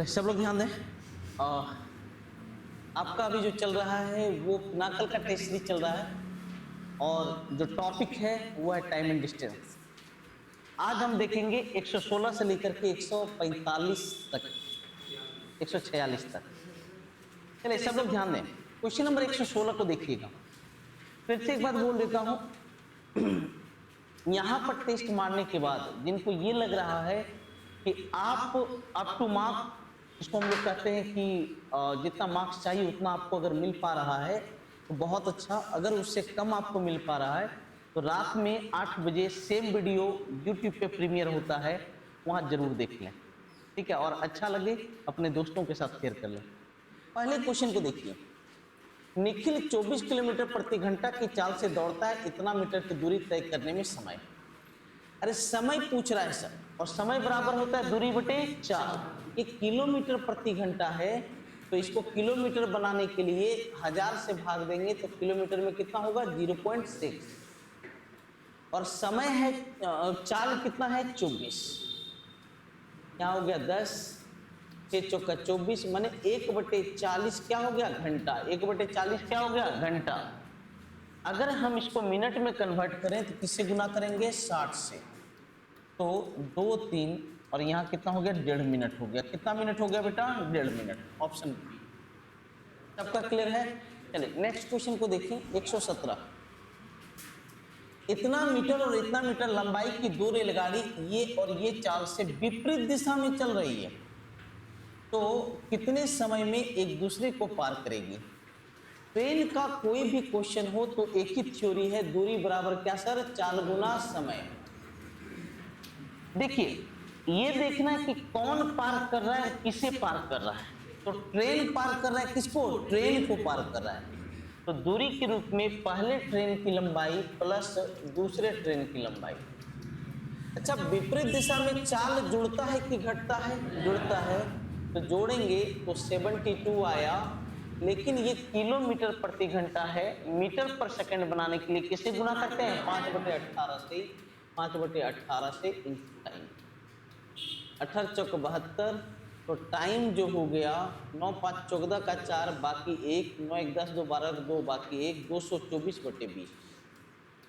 सब लोग ध्यान दें। आपका अभी जो चल रहा है वो नाकल का टेस्ट सीरीज चल रहा है और जो टॉपिक है वो है टाइम एंड डिस्टेंस। आज हम देखेंगे 116 से लेकर के 145 तक, 146 तक। चलिए सब लोग ध्यान दें। क्वेश्चन नंबर 116 को देखिएगा। फिर से एक बात बोल देता हूं, यहां पर टेस्ट मारने के बाद जिनको ये लग रहा है कि आप अप टू मार्क, इसको हम लोग कहते हैं कि जितना मार्क्स चाहिए उतना आपको अगर मिल पा रहा है तो बहुत अच्छा। अगर उससे कम आपको मिल पा रहा है तो रात में 8 बजे सेम वीडियो यूट्यूब पे प्रीमियर होता है, वहां जरूर देख लें, ठीक है। और अच्छा लगे अपने दोस्तों के साथ शेयर कर लें। पहले क्वेश्चन को देखिए। निखिल 24 किलोमीटर प्रति घंटा की चाल से दौड़ता है, इतना मीटर की दूरी तय करने में समय। अरे समय पूछ रहा है सर, और समय बराबर होता है दूरी बटे 4। ये किलोमीटर प्रति घंटा है तो इसको किलोमीटर बनाने के लिए 1000 से भाग देंगे तो किलोमीटर में कितना होगा 0.6। और समय है चाल कितना है 24, क्या हो गया 10, 6 चौका 24, माने 1/40 क्या हो गया घंटा। 1/40 क्या हो गया घंटा। अगर हम इसको मिनट में कन्वर्ट करें तो किससे गुना करेंगे 60 से, तो 2 3 और यहाँ कितना हो गया 1.5 मिनट हो गया। कितना मिनट हो गया बेटा 1.5 मिनट। Option B. सबका क्लियर है। चलिए नेक्स्ट क्वेश्चन को देखिए। 117। इतना मीटर और इतना मीटर लंबाई की दो रेलगाड़ी ये और ये चाल से विपरीत दिशा में चल रही है तो कितने समय में एक दूसरे को पार करेगी। ट्रेन का कोई भी क्वेश्चन हो तो एक ही थ्योरी है, दूरी बराबर क्या सर, चाल गुना समय। देखिए ये देखना है कि कौन पार कर रहा है, किसे पार कर रहा है। तो ट्रेन पार कर रहा है किसको, ट्रेन को पार कर रहा है। तो दूरी के रूप में पहले ट्रेन की लंबाई प्लस दूसरे ट्रेन की लंबाई। अच्छा, विपरीत दिशा में चाल जुड़ता है कि घटता है, जुड़ता है, तो जोड़ेंगे तो 72 आया। लेकिन ये किलोमीटर प्रति घंटा है, मीटर पर सेकंड बनाने के लिए किसे गुना करते हैं 5/18 से, 5/18 से इंटू टाइम। 18 चौक 72, तो टाइम जो हो गया 9 5 14 का 4 बाकी 1, 9 1 10 2 12 2 बाकी 1, 224/20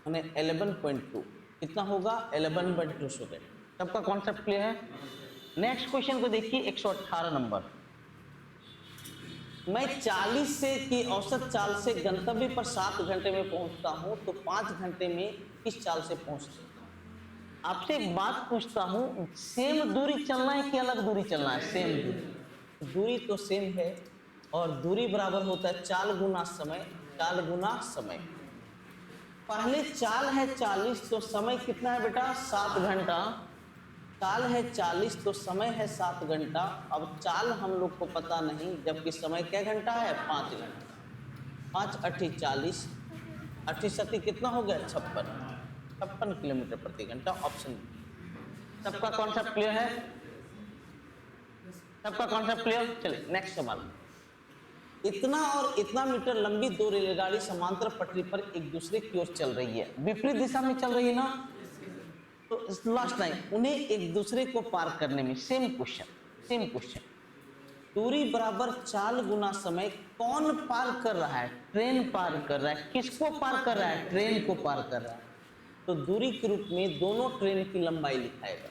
मैंने 11.2 कितना होगा 11/2 सेकेंड। सबका कॉन्सेप्ट क्लियर है। नेक्स्ट क्वेश्चन को देखिए 118 नंबर। मैं 40 से की औसत चाल से गंतव्य पर 7 घंटे में पहुंचता हूं तो 5 घंटे में किस चाल से पहुंच सकता हूं। आपसे एक बात पूछता हूं, सेम दूरी चलना है कि अलग दूरी चलना है। सेम दूरी, दूरी तो सेम है और दूरी बराबर होता है चाल गुना समय, चाल गुना समय। पहले चाल है 40 तो समय कितना है बेटा 7 घंटा। चाल है 40 तो समय है 7 घंटा। अब चाल हम लोग को पता नहीं, जबकि समय क्या घंटा है 5 घंटा। 5 8 40, 8 7 कितना हो गया 56 किलोमीटर प्रति घंटा। Option B. सबका कॉन्सेप्ट क्लियर है, सबका कॉन्सेप्ट क्लियर। चलिए नेक्स्ट सवाल। इतना और इतना मीटर लंबी दो रेलगाड़ी समांतर पटरी पर एक दूसरे की ओर चल रही है, विपरीत दिशा में चल रही है ना। तो लास्ट टाइम उन्हें एक दूसरे को पार करने में सेम क्वेश्चन, सेम क्वेश्चन। दूरी बराबर चाल गुना समय। कौन पार कर रहा है, ट्रेन पार कर रहा है। किसको पार कर रहा है, ट्रेन को पार कर रहा है। तो दूरी के रूप में दोनों ट्रेन की लंबाई लिखाएगा।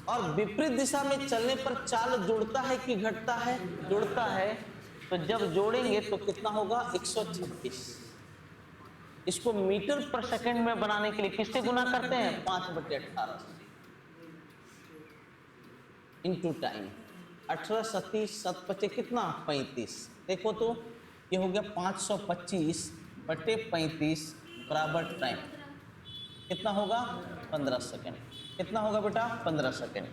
और विपरीत दिशा में चलने पर चाल जुड़ता है कि घटता है, जुड़ता है। तो जब जोड़ेंगे तो कितना होगा 126। इसको मीटर पर सेकंड में बनाने के लिए किससे गुना करते हैं 5/18 से इंटू टाइम। 18 37 7 25 कितना 35। देखो तो ये हो गया 525/35 बराबर टाइम कितना होगा 15 सेकेंड। कितना होगा बेटा 15 सेकेंड।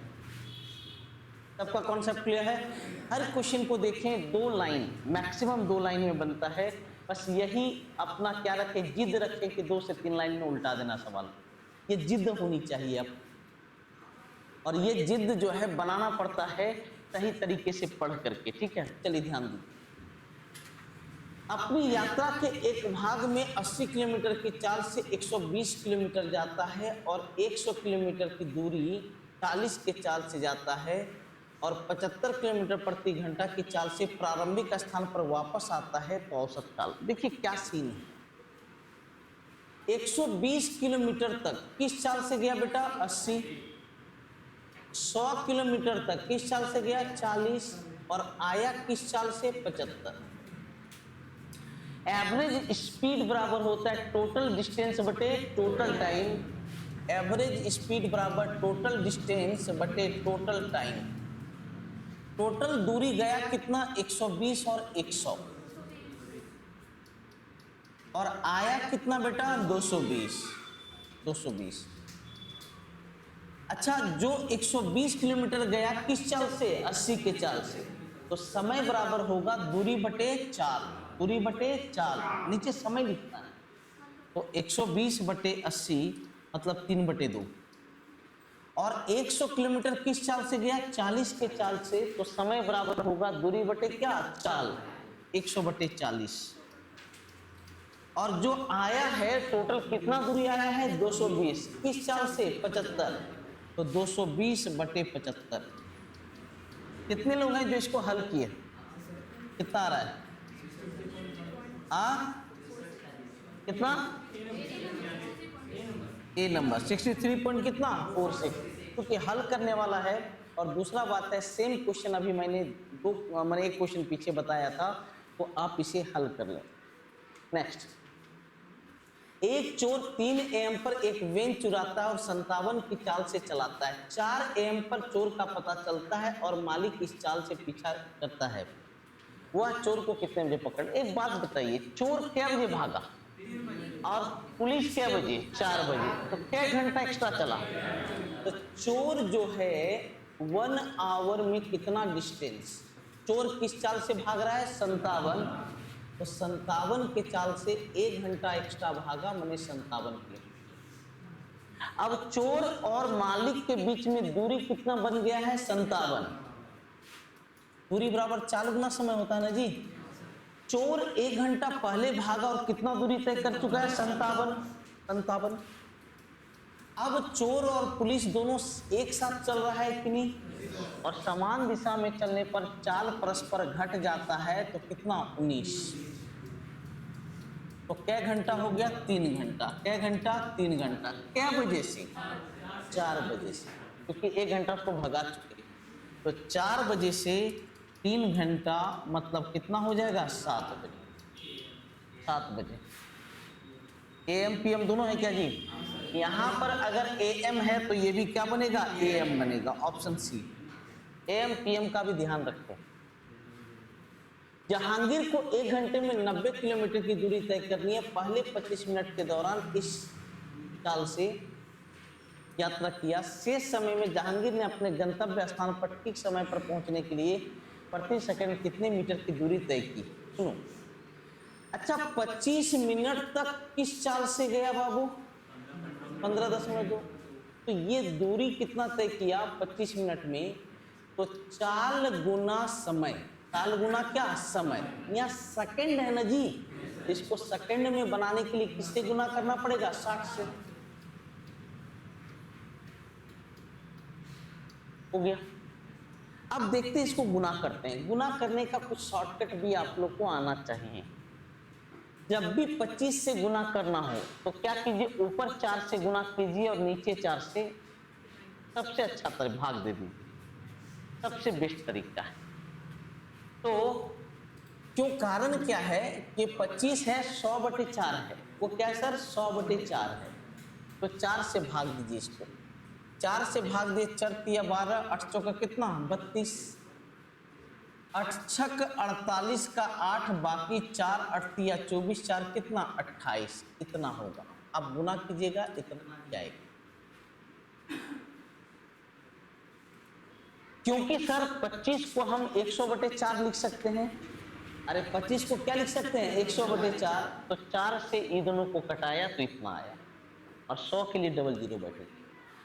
सबका कॉन्सेप्ट क्लियर है। हर क्वेश्चन को देखें 2 लाइन, मैक्सिमम 2 लाइन में बनता है। बस यही अपना क्या रखें, जिद रखें कि 2 से 3 लाइन में उल्टा देना सवाल। ये जिद होनी चाहिए अब, और ये जिद जो है बनाना पड़ता है सही तरीके से पढ़ करके, ठीक है। चलिए ध्यान दीजिए। अपनी यात्रा के एक भाग में 80 किलोमीटर की चाल से 120 किलोमीटर जाता है और 100 किलोमीटर की दूरी 40 के चाल से जाता है और 75 किलोमीटर प्रति घंटा की चाल से प्रारंभिक स्थान पर वापस आता है तो औसत काल। देखिए क्या सीन है, 120 किलोमीटर तक किस चाल से गया बेटा? 80। 100 किलोमीटर तक किस चाल से गया? 40। और आया किस चाल से? 75। एवरेज स्पीड बराबर होता है टोटल डिस्टेंस बटे टोटल टाइम। एवरेज स्पीड बराबर टोटल डिस्टेंस बटे टोटल टाइम। टोटल दूरी गया कितना? 120 और 100 और आया कितना बेटा? 220। 220। अच्छा, जो 120 किलोमीटर गया किस चाल से? 80 के चाल से, तो समय बराबर होगा दूरी बटे चाल। दूरी बटे चाल, नीचे समय लिखना है, तो 120 बटे 80 मतलब 3/2। और 100 किलोमीटर किस चाल से गया? 40 के चाल से, तो समय बराबर होगा दूरी बटे क्या? चाल, 100 बटे 40। और जो आया है टोटल कितना दूरी आया है? 220। किस चाल से? 75, तो 220 बटे 75। कितने लोग हैं जो इसको हल किए? कितना आ रहा है? कितना? ए नंबर 63 पॉइंट कितना? 46, क्योंकि हल करने वाला है। और दूसरा बात है, सेम क्वेश्चन अभी मैंने एक क्वेश्चन पीछे बताया था, तो आप इसे हल कर लें। नेक्स्ट, एक चोर 3 AM पर एक वेन चुराता है और 57 की चाल से चलाता है। 4 AM पर चोर का पता चलता है और मालिक इस चाल से पीछा करता है। वह चोर को कितने बजे पकड़? एक बात बताइए, चोर क्या बजे भागा और पुलिस क्या बजे? 4 बजे, तो क्या घंटा एक्स्ट्रा चला? तो चोर जो है 1 आवर में कितना डिस्टेंस? चोर किस चाल से भाग रहा है? 57, तो 57 के चाल से 1 घंटा एक्स्ट्रा भागा, मैंने 57 किया। अब चोर और मालिक के बीच में दूरी कितना बन गया है? 57। दूरी बराबर 4 गुना समय होता है ना जी। चोर 1 घंटा पहले भागा और कितना दूरी तय कर चुका है? 57। अब चोर और पुलिस दोनों एक साथ चल रहा है कि नहीं? और समान दिशा में चलने पर चाल परस्पर घट जाता है, तो कितना? 19। तो क्या घंटा हो गया? 3 घंटा। क्या घंटा? 3 घंटा। क्या बजे से? 4 बजे से, क्योंकि 1 घंटा उसको भगा चुके हैं। तो 4 बजे से 3 घंटा मतलब कितना हो जाएगा? 7 बजे। 7 बजे। AM PM दोनों है क्या जी? यहाँ पर अगर AM है तो ये भी क्या बनेगा? AM बनेगा, ऑप्शन सी। AM PM का भी ध्यान रखें। जहांगीर को 1 घंटे में 90 किलोमीटर की दूरी तय करनी है। पहले 25 मिनट के दौरान इस चाल से यात्रा किया। शेष समय में जहांगीर ने अपने गंतव्य स्थान पर ठीक समय पर पहुंचने के लिए प्रति सेकंड कितने मीटर की दूरी तय की? सुनो, अच्छा 25 मिनट तक किस चाल से गया बाबू? 15.2। तो ये दूरी कितना तय किया 25 मिनट में? तो चाल गुना समय। चाल गुना क्या? समय। यहाँ सेकंड है ना जी, इसको सेकंड में बनाने के लिए किससे गुना करना पड़ेगा? 60 से। हो गया। अब देखते हैं इसको गुना करते हैं। गुना करने का कुछ शॉर्टकट भी आप लोग को आना चाहिए। जब भी 25 से गुना करना हो तो क्या कीजिए? ऊपर 4 से गुना कीजिए और नीचे 4 से। सबसे अच्छा भाग दे दीजिए, सबसे बेस्ट तरीका है। तो क्यों? कारण क्या है कि 25 है, 100/4 है। वो क्या है सर? 100/4 है। तो 4 से भाग दीजिए इसको। 4 से भाग दिए, 4 तिया 12, 8 चौका कितना? 32, 8 छक 48 का 8, बाकी 4 8 तिया 24, 4 कितना? 28। इतना होगा। अब गुना कीजिएगा, इतना जाएगा। क्योंकि सर 25 को हम 100/4 लिख सकते हैं। अरे 25 को क्या लिख सकते हैं? 100/4। तो 4 से इन दोनों को कटाया तो इतना आया। और 100 के लिए 00 बैठे।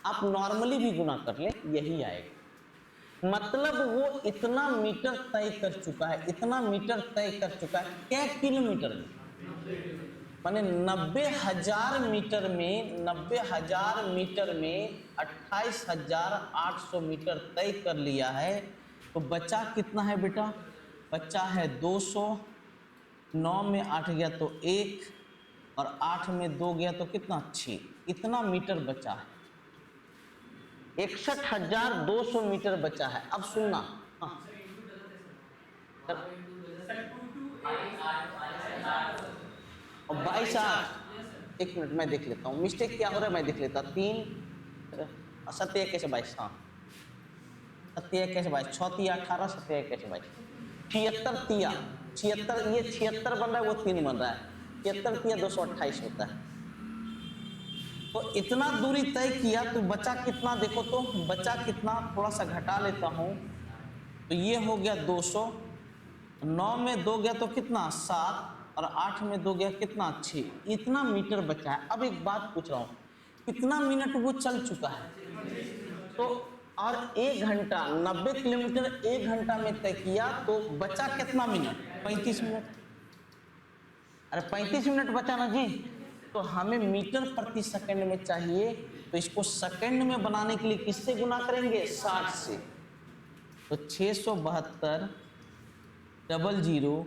आप नॉर्मली भी गुना कर ले, यही आएगा। मतलब वो इतना मीटर तय कर चुका है, इतना मीटर तय कर चुका है। क्या किलोमीटर में? माने 90,000 मीटर में, 90,000 मीटर में 28,800 मीटर तय कर लिया है। तो बचा कितना है बेटा? बचा है 200। 9 में 8 गया तो 1, और 8 में 2 गया तो कितना? 6। इतना मीटर बचा है। 61,200 मीटर बचा है। अब सुनना, हाँ 22,8। एक मिनट मैं देख लेता हूँ मिस्टेक क्या हो रहा है, मैं देख लेता। 3 7 कैसे 22? हाँ 7 कैसे 22? 6 3 18, 7 कैसे 22? 76 तिया 76, ये 76 बन रहा है, वो 3 बन रहा है। 76 तिया 228 होता है। तो इतना दूरी तय किया तो बचा कितना? देखो तो बचा कितना, थोड़ा सा घटा लेता हूं। तो ये हो गया 200। 9 में 2 गया तो कितना? 7, और 8 में 2 गया कितना? 6। इतना मीटर बचा है। अब एक बात पूछ रहा हूं, कितना मिनट वो चल चुका है? तो और 1 घंटा, 90 किलोमीटर 1 घंटा में तय किया, तो बचा कितना मिनट? 35 मिनट। अरे 35 मिनट बचा ना जी। तो हमें मीटर प्रति सेकंड में चाहिए, तो इसको सेकंड में बनाने के लिए किससे गुना करेंगे? 60 से। तो 672 00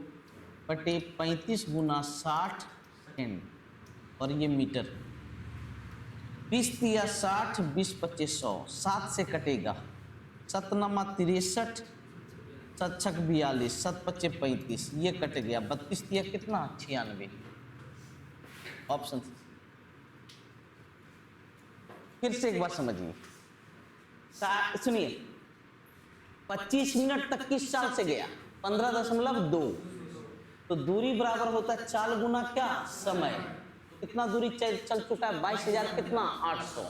बटे 35 गुना 60 सेकंड, और ये मीटर। 20 तिया 60, 20 25 100, 7 से कटेगा। 7 नमा 63, 7 छक 42, 7 पच्चे 35, ये कट गया। 32 तिया कितना? 96। ऑप्शन। फिर से एक बार समझिए, सुनिए। 25 मिनट तक किस चाल से गया? 15.2। तो दूरी बराबर होता है चाल गुना क्या? समय। कितना दूरी चल चुका है? 22,000 कितना? 800।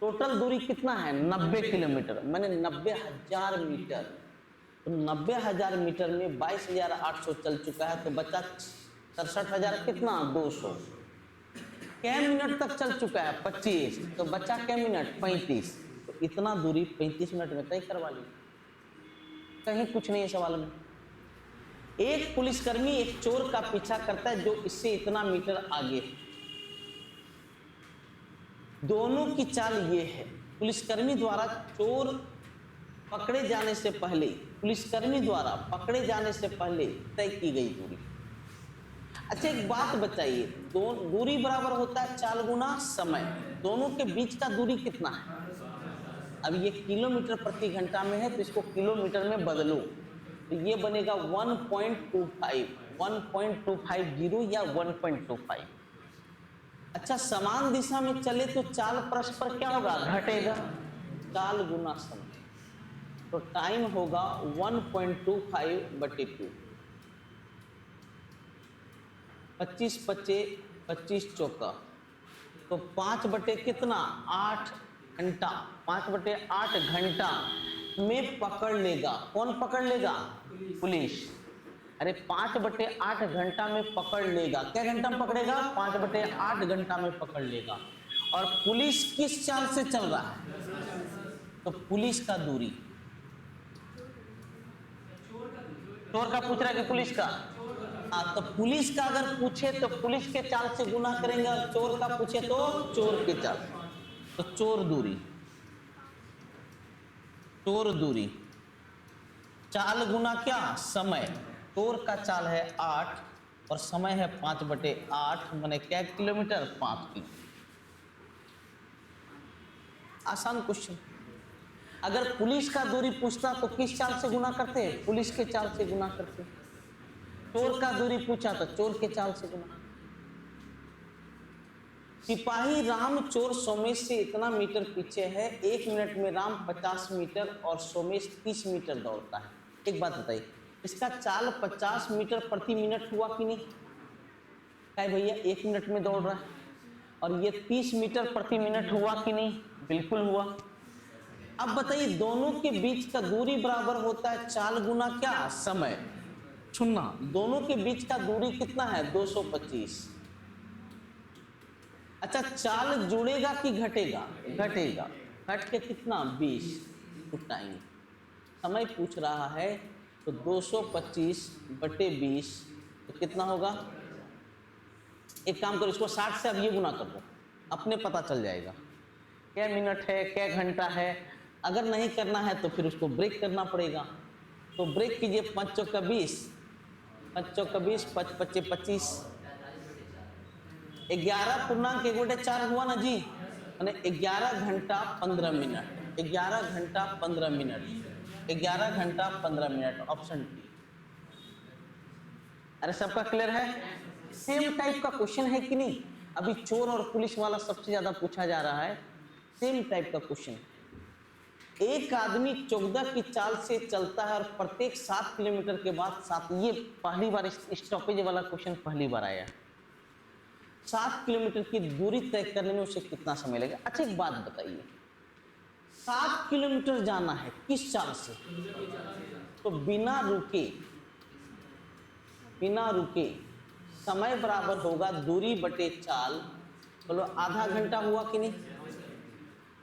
टोटल दूरी कितना है? 90 किलोमीटर, मैंने 90,000 मीटर। तो 90,000 मीटर में 22,800 चल चुका है, तो बचा 67,000 कितना? 200। क्या मिनट तक चल चुका है? 25। तो बचा क्या मिनट? 35। तो इतना दूरी 35 मिनट में तय करवा ली। कहीं कुछ नहीं है सवाल में। एक पुलिसकर्मी एक चोर का पीछा करता है जो इससे इतना मीटर आगे है। दोनों की चाल ये है। पुलिसकर्मी द्वारा चोर पकड़े जाने से पहले, पुलिसकर्मी द्वारा पकड़े जाने से पहले तय की गई दूरी। अच्छा एक बात बताइए, दूरी बराबर होता है चाल गुना समय। दोनों के बीच का दूरी कितना है? अब ये किलोमीटर प्रति घंटा में है, तो इसको किलोमीटर में बदलो, तो ये बनेगा 1.25, 1.250 या 1.25। अच्छा समान दिशा में चले तो चाल परस्पर क्या होगा? घटेगा। चाल गुना समय, तो टाइम होगा 1.25/2। 25 पच्चे 25 चौका, तो 5 बटे कितना? 8 घंटा। 5 बटे 8 घंटा में पकड़ लेगा। कौन पकड़ लेगा? पुलिस। अरे 5 बटे 8 घंटा में पकड़ लेगा। क्या घंटा में पकड़ेगा? 5 बटे 8 घंटा में पकड़ लेगा। और पुलिस किस चाल से चल रहा है? तो पुलिस का दूरी, चोर का पूछ रहा है कि पुलिस का? तो पुलिस का अगर पूछे तो पुलिस के चाल से गुना करेंगे, और चोर का पूछे तो चोर के चाल। तो चोर दूरी, चोर दूरी, चाल गुना क्या? समय। चोर का चाल है 8 और समय है 5 बटे 8, माने क्या किलोमीटर? 5 किलोमीटर। आसान क्वेश्चन। अगर पुलिस का दूरी पूछता तो किस चाल से गुना करते? पुलिस के चाल से गुना करते। चोर का दूरी पूछा तो चोर के चाल से गुना। सिपाही राम चोर सोमेश से इतना मीटर पीछे है। 1 मिनट में राम 50 मीटर और सोमेश 30 मीटर दौड़ता है। एक बात बताइए, इसका चाल 50 मीटर प्रति मिनट हुआ कि नहीं? क्या भैया 1 मिनट में दौड़ रहा है, और ये 30 मीटर प्रति मिनट हुआ कि नहीं? बिल्कुल हुआ। अब बताइए दोनों के बीच का दूरी बराबर होता है चाल गुना क्या? समय। सुनना, दोनों के बीच का दूरी कितना है? 225। अच्छा चाल जुड़ेगा कि घटेगा? घटेगा। घट के कितना? 20। तो टाइम समय पूछ रहा है तो 225/20 तो कितना होगा? एक काम करो, इसको 60 से अब ये गुना कर दो, अपने पता चल जाएगा क्या मिनट है क्या घंटा है। अगर नहीं करना है तो फिर उसको ब्रेक करना पड़ेगा। तो ब्रेक कीजिए, 5 चौका 20, 5 चौका 20, 5 पच्चे 25, 11.1/4 हुआ ना जी, मैंने 11 घंटा 15 मिनट, 11 घंटा 15 मिनट, 11 घंटा 15 मिनट, ऑप्शन डी। अरे सबका क्लियर है? सेम टाइप का क्वेश्चन है कि नहीं? अभी चोर और पुलिस वाला सबसे ज्यादा पूछा जा रहा है, सेम टाइप का क्वेश्चन। एक आदमी चौगदा की चाल से चलता है और प्रत्येक 7 किलोमीटर के बाद 7, ये पहली बार स्टॉपेज वाला क्वेश्चन पहली बार आया। 7 किलोमीटर की दूरी तय करने में उसे कितना समय लगेगा? अच्छा एक बात बताइए, 7 किलोमीटर जाना है किस चाल से? तो बिना रुके समय बराबर होगा दूरी बटे चाल, बोलो आधा घंटा हुआ कि नहीं?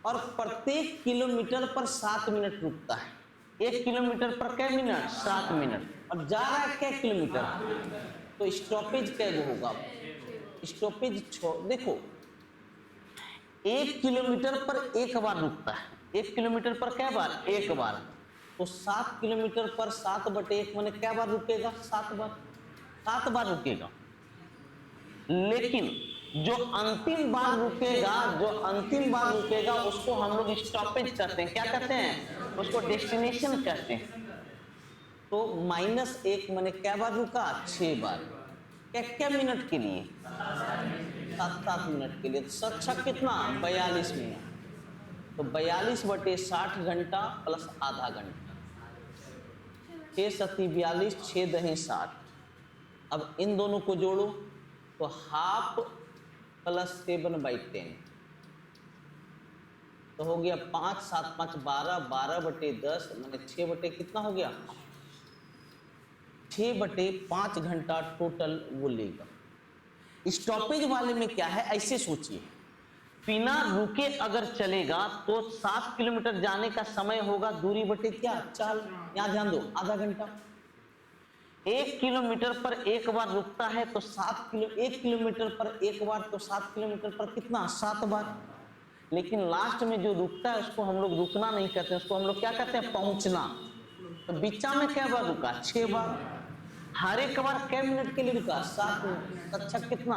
और प्रत्येक किलोमीटर पर 7 मिनट रुकता है। 1 किलोमीटर पर कै मिनट? 7 मिनट। और जा रहा है कै किलोमीटर? तो स्टॉपेज कैसे होगा? स्टॉपेज देखो, 1 किलोमीटर पर एक बार रुकता है। 1 किलोमीटर पर कै बार? एक बार। तो 7 किलोमीटर पर 7/1 माने कै बार रुकेगा? 7 बार। 7 बार रुकेगा। लेकिन जो अंतिम बार रुकेगा उसको हम लोग स्टॉपेज कहते हैं। क्या कहते हैं? उसको डेस्टिनेशन कहते हैं। तो -1 माने क्या बार रुका? 6 बार। क्या मिनट के लिए? 7 मिनट के लिए। तो 7 कितना? 42 मिनट। तो 42/60 घंटा प्लस आधा घंटा, 6 सती 42, 6 दही 60। अब इन दोनों को जोड़ो तो हाफ प्लस 7/10 तो हो गया 5, 7, 5, 12, 12/10 मैंने 6 कितना हो गया? 6/5 घंटा टोटल वो लेगा। स्टॉपेज वाले में क्या है, ऐसे सोचिए, बिना रुके अगर चलेगा तो 7 किलोमीटर जाने का समय होगा दूरी बटे क्या? चाल। यहां ध्यान दो, आधा घंटा। 1 किलोमीटर पर एक बार रुकता है तो 1 किलोमीटर पर एक बार, तो 7 किलोमीटर पर कितना? 7 बार। लेकिन लास्ट में जो रुकता है उसको हम लोग रुकना नहीं कहते, उसको हम लोग क्या कहते हैं? पहुंचना। तो बीचा में क्या बार रुका? 6 बार। हर एक बार कै मिनट के लिए रुका? 7 मिनट। अच्छा कितना?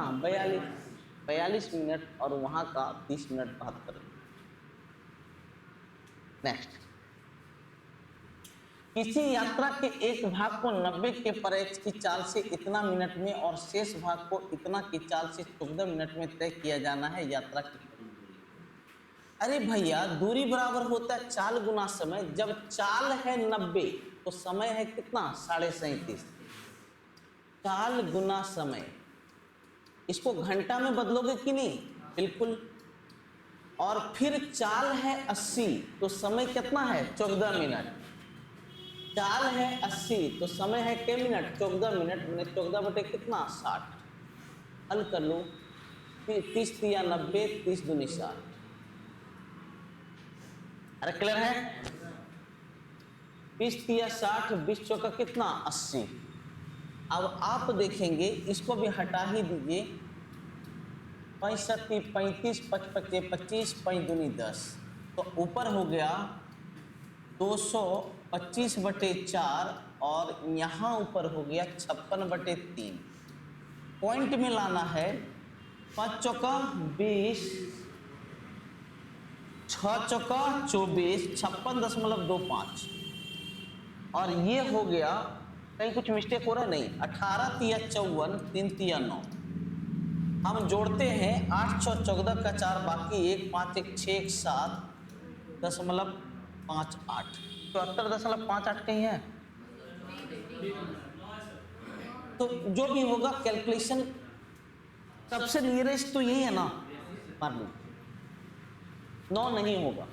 42 मिनट और वहां का 30 मिनट 72। नेक्स्ट, किसी यात्रा के एक भाग को 90 के पर की चाल से इतना मिनट में और शेष भाग को इतना की चाल से 14 मिनट में तय किया जाना है, यात्रा की दूरी। अरे भैया, दूरी बराबर होता है चाल गुना समय। जब चाल है 90 तो समय है कितना? 37.5। चाल गुना समय, इसको घंटा में बदलोगे कि नहीं? बिल्कुल। और फिर चाल है 80 तो समय कितना है? 14 मिनट। चाल है 80 तो समय है कै मिनट? 14 मिनट। मैंने 14 बटे कितना? 60। हल कर लो, 30 तिया 90, 30 दूनी 60। अरे क्लियर है? 20 तिया 60, 20 चौका कितना? 80। अब आप देखेंगे, इसको भी हटा ही दीजिए। 65, 35, 55, 25, 5 दूनी 10। तो ऊपर हो गया 225/4 और यहाँ ऊपर हो गया 56/3। पॉइंट में लाना है। 5 चौका 20, 6 चौका 24, 56.25। और ये हो गया, कहीं कुछ मिस्टेक हो रहा है? नहीं। 18 तिया 54, 3 तिया 9। हम जोड़ते हैं 8 6 14 का 4 बाकी 1, 5 1 6 1 7 .58। 74.58 कहीं है? तो जो भी होगा कैलकुलेशन, सबसे नियरेस्ट तो यही है ना, मान लो 9 नहीं होगा,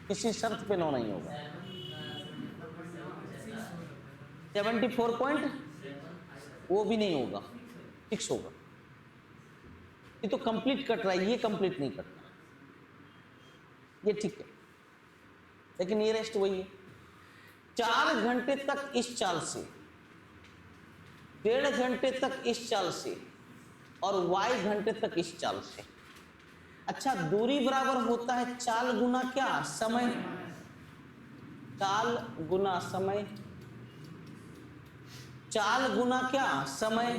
किसी शर्त पे 9 नहीं होगा। 74 पॉइंट वो भी नहीं होगा, फिक्स होगा। ये तो कंप्लीट कट रहा है, ये कंप्लीट नहीं कट रहा, ये ठीक है, लेकिन नियरेस्ट वही है। 4 घंटे तक इस चाल से, 1.5 घंटे तक इस चाल से, और y घंटे तक इस चाल से। अच्छा, दूरी बराबर होता है चाल गुना क्या, समय। चाल गुना समय, चाल गुना क्या, समय,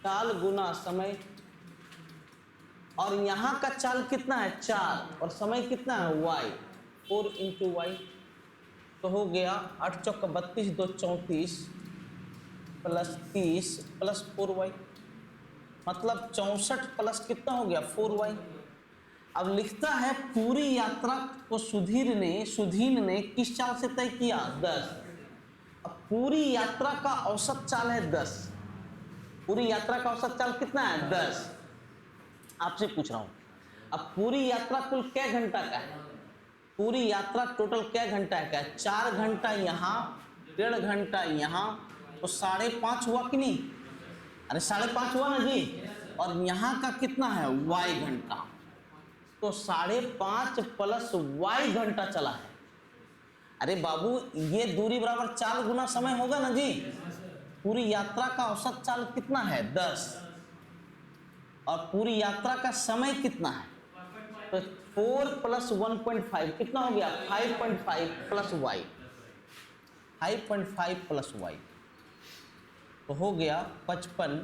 चाल गुना समय। और यहां का चाल कितना है, 4, और समय कितना है, y, 4 इंटू वाई। तो हो गया 8 चौका 32, 2 34 प्लस 30 प्लस 4y, मतलब 64 प्लस कितना हो गया, 4y। अब लिखता है पूरी यात्रा को सुधीर ने किस चाल से तय किया, 10। अब पूरी यात्रा का औसत चाल है 10, पूरी यात्रा का औसत चाल कितना है, 10। आपसे पूछ रहा हूं, अब पूरी यात्रा कुल क्या घंटा का है, पूरी यात्रा टोटल क्या घंटा का है, 4 घंटा यहाँ, 1.5 घंटा यहाँ, तो 5.5 हुआ कि नहीं, अरे 5.5 हुआ ना जी। और यहाँ का कितना है, y घंटा, तो 5.5 प्लस y घंटा चला है। अरे बाबू, ये दूरी बराबर चाल गुना समय होगा ना जी। पूरी यात्रा का औसत चाल कितना है, 10, और पूरी यात्रा का समय कितना है, तो 4 प्लस 1.5 कितना हो गया, 5.5 प्लस वाई, 5.5 प्लस वाई, तो हो गया 55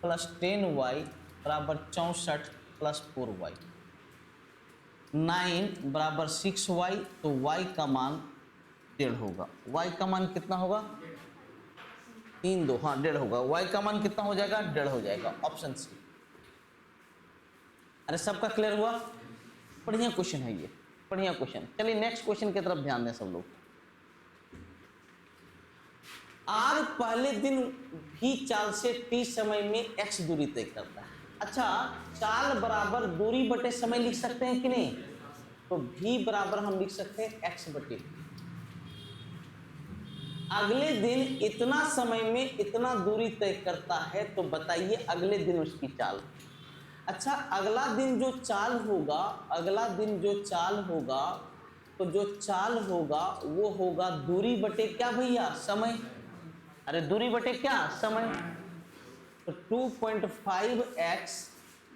प्लस 10y बराबर 64 प्लस 4y, 9 बराबर 6y, तो y का मान 1.5 होगा। y का मान कितना होगा, 3 2, हाँ 1.5 होगा। y का मान कितना हो जाएगा, 1.5 हो जाएगा, ऑप्शन सी। अरे सबका क्लियर हुआ, बढ़िया क्वेश्चन है ये, बढ़िया क्वेश्चन। चलिए नेक्स्ट क्वेश्चन की तरफ ध्यान दें सब लोग। आर पहले दिन भी चाल से t समय में x दूरी तय करता है। अच्छा, चाल बराबर दूरी बटे समय लिख सकते हैं कि नहीं, तो v बराबर हम लिख सकते हैं x बटे। अगले दिन इतना समय में इतना दूरी तय करता है, तो बताइए अगले दिन उसकी चाल। अच्छा, अगला दिन जो चाल होगा, अगला दिन जो चाल होगा, तो जो चाल होगा वो होगा दूरी बटे क्या भैया, समय। अरे दूरी बटे क्या, समय। तो 2.5x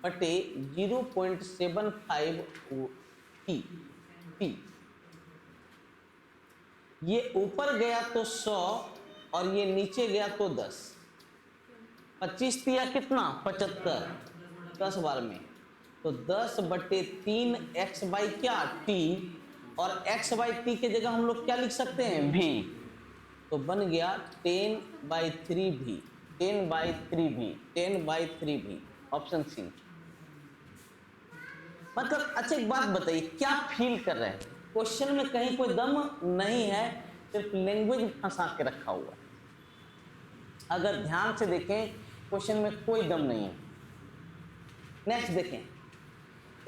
बटे 0.75 t। ये ऊपर गया तो 100 और ये नीचे गया तो 10, 25 तिया कितना, 75, 10 बार में, तो 10 बटे 3 x बाई क्या, t, और x बाई t के जगह हम लोग क्या लिख सकते हैं, v, तो बन गया 10/3v, 10/3v, 10/3v, option C. मतलब अच्छा एक बात बताइए, क्या फील कर रहे हैं, क्वेश्चन में कहीं कोई दम नहीं है, सिर्फ लैंग्वेज फंसा के रखा हुआ है। अगर ध्यान से देखें क्वेश्चन में कोई दम नहीं है। नेक्स्ट देखें,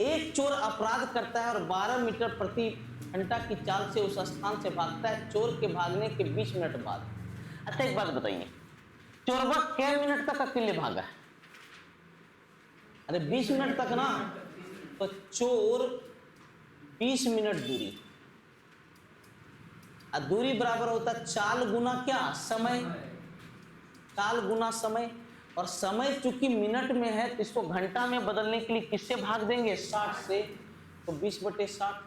एक चोर अपराध करता है और 12 मीटर प्रति घंटा की चाल से उस स्थान से भागता है चोर के भागने के 20 मिनट बाद। अच्छा एक बात बताइए, चोरवा क्या मिनट तक अकेले भागा है, अरे 20 मिनट तक ना, तो चोर 20 मिनट दूरी, दूरी बराबर होता है चाल गुना क्या, समय, चाल गुना समय। और समय चूंकि मिनट में है तो इसको घंटा में बदलने के लिए किससे भाग देंगे, 60 से, तो 20/60।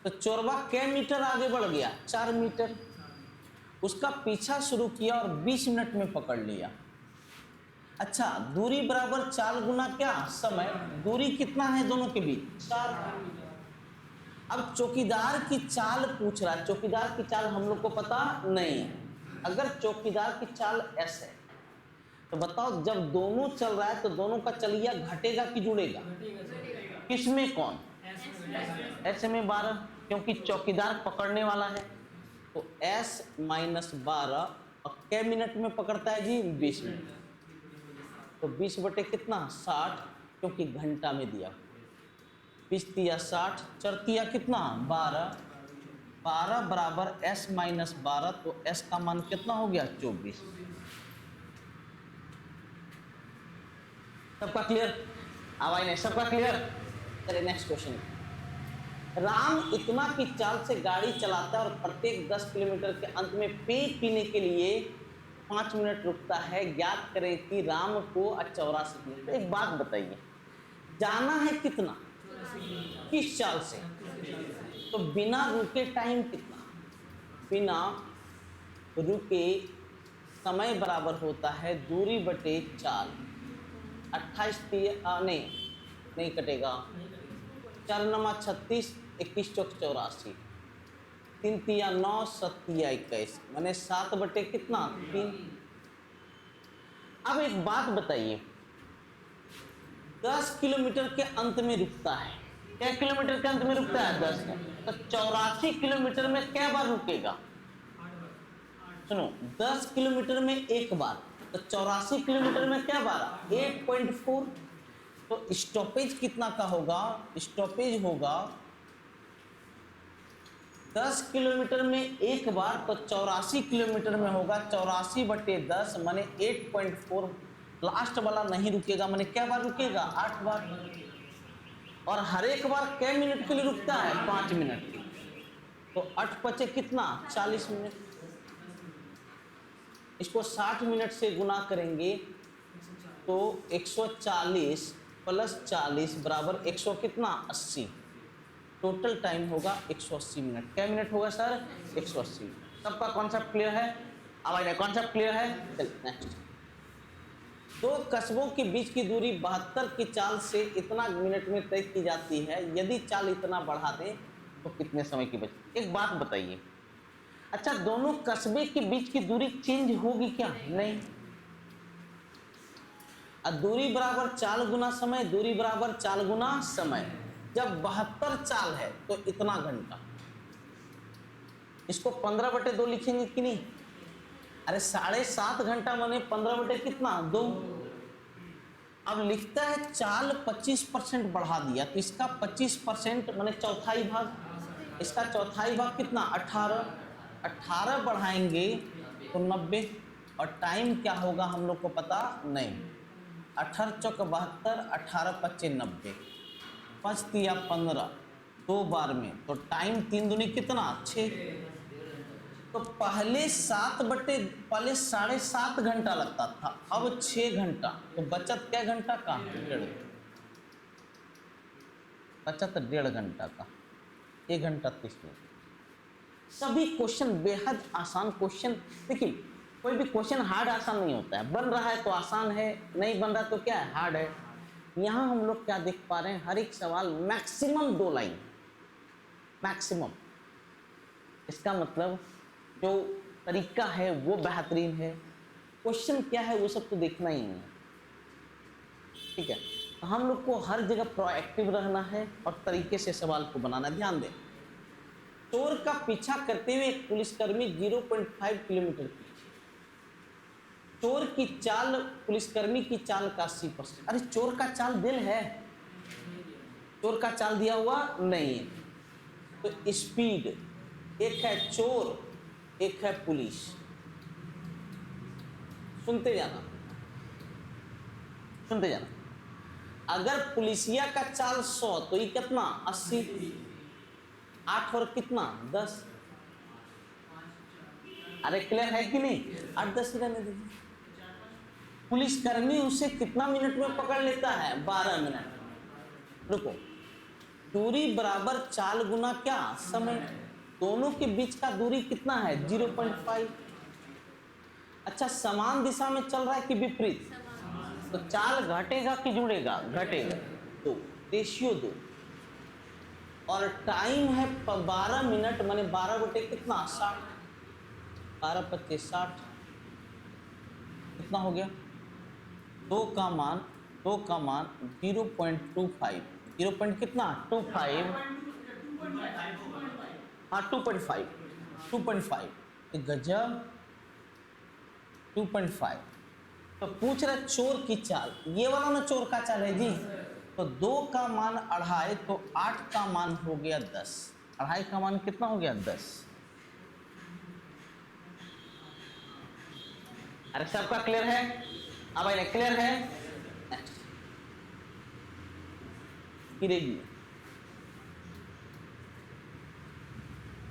तो चोरवा कै मीटर आगे बढ़ गया, 4 मीटर, उसका पीछा शुरू किया और 20 मिनट में पकड़ लिया। अच्छा, दूरी बराबर चाल गुना क्या, समय, दूरी कितना है दोनों के बीच, 4। अब चौकीदार की चाल पूछ रहा है, चौकीदार की चाल हम लोग को पता नहीं है। अगर चौकीदार की चाल S है, तो बताओ जब दोनों चल रहा है तो दोनों का चलिया घटेगा कि जुड़ेगा, किसमें कौन, S में 12, क्योंकि चौकीदार पकड़ने वाला है, तो S माइनस 12, और कै मिनट में पकड़ता है जी, 20 मिनट, तो 20 बटे कितना, 60, क्योंकि घंटा में दिया, 20 तिया 60, 4 तिया कितना, 12, 12 बराबर S माइनस 12, तो S का मान कितना हो गया, 24। सबका क्लियर, आवाज नहीं, सबका क्लियर। चलिए नेक्स्ट क्वेश्चन। राम इतना की चाल से गाड़ी चलाता है और प्रत्येक 10 किलोमीटर के अंत में पेय पीने के लिए 5 मिनट रुकता है। ज्ञात करें कि राम को 84 किलोमीटर। एक बात बताइए, जाना है कितना, किस चाल से? तो बिना रुके टाइम कितना? बिना रुके समय बराबर होता है दूरी बटे चाल। 28 नहीं कटेगा, 4 नमा 36, 21 चौक 84, 3 तिया 9, 7 तिया 21, मैंने 7 बटे कितना 3। अब एक बात बताइए, 10 किलोमीटर के अंत में रुकता है। क्या किलोमीटर के अंत में रुकता है? 10 का। तो 84 किलोमीटर में क्या बार रुकेगा? सुनो, 10 किलोमीटर में एक बार, तो 84 किलोमीटर में क्या बार? 8.4। तो स्टॉपेज कितना का होगा? स्टॉपेज होगा 10 किलोमीटर में एक बार, तो 84 किलोमीटर में होगा 84 बटे 10 माने 8.4। लास्ट वाला नहीं रुकेगा, माने क्या बार रुकेगा? 8 बार। और हर एक बार कै मिनट के लिए रुकता है? 5 मिनट के। तो 8 पचे कितना? 40 मिनट। इसको 60 मिनट से गुना करेंगे तो 140 प्लस 40 बराबर 100 कितना? 80। टोटल टाइम होगा 180 मिनट। क्या मिनट होगा सर? 180 मिनट। सबका कॉन्सेप्ट क्लियर है? अब आइए, कॉन्सेप्ट क्लियर है? चलिए नेक्स्ट। दो कस्बों के बीच की दूरी 72 की चाल से इतना मिनट में तय की जाती है। यदि चाल इतना बढ़ा दें तो कितने समय की बचत? एक बात बताइए, अच्छा दोनों कस्बे के बीच की दूरी चेंज होगी क्या? नहीं। दूरी बराबर चाल गुना समय, दूरी बराबर चाल गुना समय। जब 72 चाल है तो इतना घंटा। इसको 15/2 लिखेंगे कि नहीं? अरे 7.5 घंटा माने 15 बटे कितना? 2। अब लिखता है चाल 25% बढ़ा दिया, तो इसका 25% माने चौथाई भाग। इसका चौथाई भाग कितना? 18। 18 बढ़ाएंगे तो 90। और टाइम क्या होगा हम लोग को पता नहीं। 18 चौक 72, 18 पच्चे 90, 5 तिया 15, 2 बार में, तो टाइम 3 दूनी कितना? 6। तो पहले 7/7 घंटा लगता था, अब 6 घंटा। तो बचत क्या घंटा का? 1.5। बचत 1.5 घंटा का, 1 घंटा 30 मिनट। सभी क्वेश्चन बेहद आसान क्वेश्चन। देखिए, कोई भी क्वेश्चन हार्ड आसान नहीं होता है। बन रहा है तो आसान है, नहीं बन रहा तो क्या है? हार्ड है। यहाँ हम लोग क्या देख पा रहे हैं? हर एक सवाल मैक्सिमम 2 लाइन, मैक्सिमम। इसका मतलब जो तरीका है वो बेहतरीन है। क्वेश्चन क्या है वो सब तो देखना ही नहीं है, ठीक है? तो हम लोग को हर जगह प्रोएक्टिव रहना है और तरीके से सवाल को बनाना। ध्यान दें, चोर का पीछा करते हुए एक पुलिसकर्मी 0.5 किलोमीटर पीछे। चोर की चाल, पुलिसकर्मी की चाल का 80%। अरे चोर का चाल दिल है, चोर का चाल दिया हुआ नहीं है। तो स्पीड, एक है चोर, एक है पुलिस। सुनते जाना, सुनते जाना। अगर पुलिसिया का चाल 100 तो ये कितना? 80। 8 और कितना? 10। अरे क्लियर है कि नहीं? 8-10 रहने दीजिए। पुलिसकर्मी उसे कितना मिनट में पकड़ लेता है? 12 मिनट। रुको, दूरी बराबर चाल गुना क्या? समय। दोनों के बीच का दूरी कितना है? 0.5। अच्छा, समान दिशा में चल रहा है कि विपरीत? तो चाल घटेगा कि जुड़ेगा? घटेगा। तो रेशियो 2। और टाइम है 12 मिनट, माने 12 बटे कितना? 60। 12 पच्चे 60, कितना हो गया? 2 का मान 0.25, 0. कितना? 25। हाँ 2.5 गजब। 2.5। तो पूछ रहे चोर की चाल, ये वाला ना चोर का चाल है जी। तो 2 का मान 2.5, तो 8 का मान हो गया 10। 2.5 का मान कितना हो गया? 10। अरे सबका क्लियर है? अब आइए, क्लियर है? गिरेगी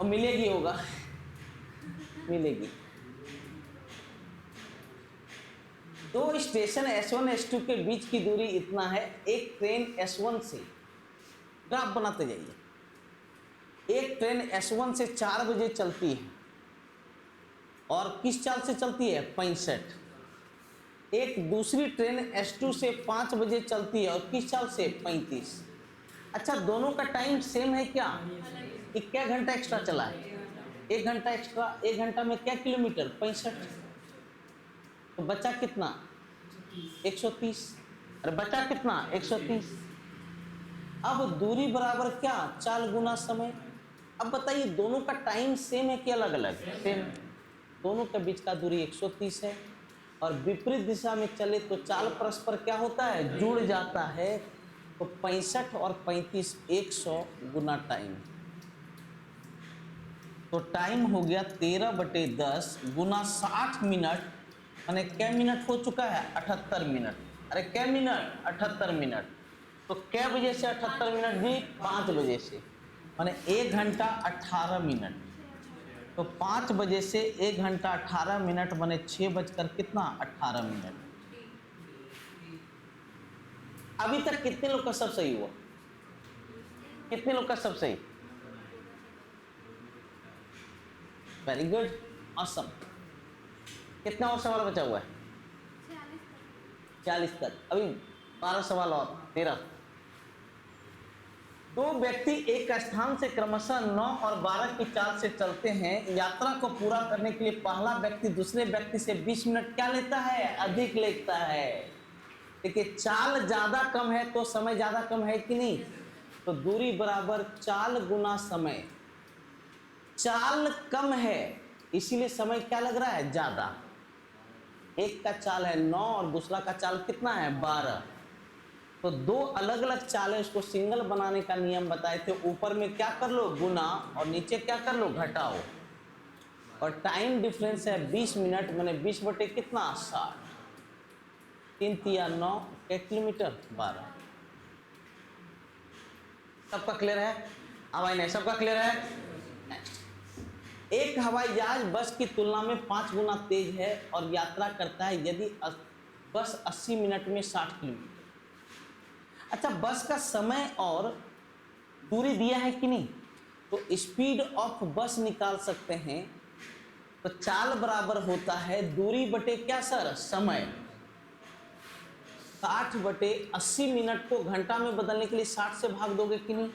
और मिलेगी होगा मिलेगी। दो स्टेशन S1 S2 के बीच की दूरी इतना है। एक ट्रेन S1 से, ग्राफ बनाते जाइए, एक ट्रेन S1 से 4 बजे चलती है और किस चाल से चलती है? 65। एक दूसरी ट्रेन S2 से 5 बजे चलती है और किस चाल से? 35। अच्छा, दोनों का टाइम सेम है क्या? ये क्या घंटा एक्स्ट्रा चला है? 1 घंटा एक्स्ट्रा। 1 घंटा में क्या किलोमीटर? 65। तो बचा कितना? 130। अरे बचा कितना? 130। अब दूरी बराबर क्या? चाल गुना समय। अब बताइए दोनों का टाइम सेम है कि अलग अलग? सेम। दोनों के बीच का दूरी 130 है और विपरीत दिशा में चले तो चाल परस्पर क्या होता है? जुड़ जाता है। तो 65 और 35 100 गुना टाइम। तो टाइम हो गया 13/10 गुना 60 मिनट, माने क्या मिनट हो चुका है? 78 मिनट। अरे क्या मिनट? 78 मिनट। तो क्या बजे से 78 मिनट जी? 5 बजे से, माने 1 घंटा 18 मिनट। तो 5 बजे से 1 घंटा 18 मिनट माने 6 बजकर कितना? 18 मिनट। अभी तक कितने लोग का सब सही हुआ? कितने लोग का सब सही? Very good, awesome. कितना और सवाल बचा हुआ है? 40 तक। अभी 12 सवाल और 13। दो व्यक्ति एक स्थान से क्रमशः 9 और 12 की चाल से चलते हैं। यात्रा को पूरा करने के लिए पहला व्यक्ति दूसरे व्यक्ति से 20 मिनट क्या लेता है? अधिक लेता है। देखिए चाल ज्यादा कम है तो समय ज्यादा कम है कि नहीं? तो दूरी बराबर चाल गुना समय। चाल कम है इसीलिए समय क्या लग रहा है? ज्यादा। एक का चाल है 9 और दूसरा का चाल कितना है? 12। तो दो अलग अलग चाल है, उसको सिंगल बनाने का नियम बताए थे। ऊपर में क्या कर लो? गुना, और नीचे क्या कर लो? घटाओ। और टाइम डिफरेंस है 20 मिनट, मैंने 20 बटे कितना? 60। 3 तिया 9 किलोमीटर 12। सबका क्लियर है? हवाई नहीं, सबका क्लियर है? एक हवाई जहाज बस की तुलना में 5 गुना तेज है और यात्रा करता है यदि बस 80 मिनट में 60 किलोमीटर। अच्छा, बस का समय और दूरी दिया है कि नहीं? तो स्पीड ऑफ बस निकाल सकते हैं। तो चाल बराबर होता है दूरी बटे क्या सर? समय। 60 बटे 80 मिनट को घंटा में बदलने के लिए 60 से भाग दोगे कि नहीं?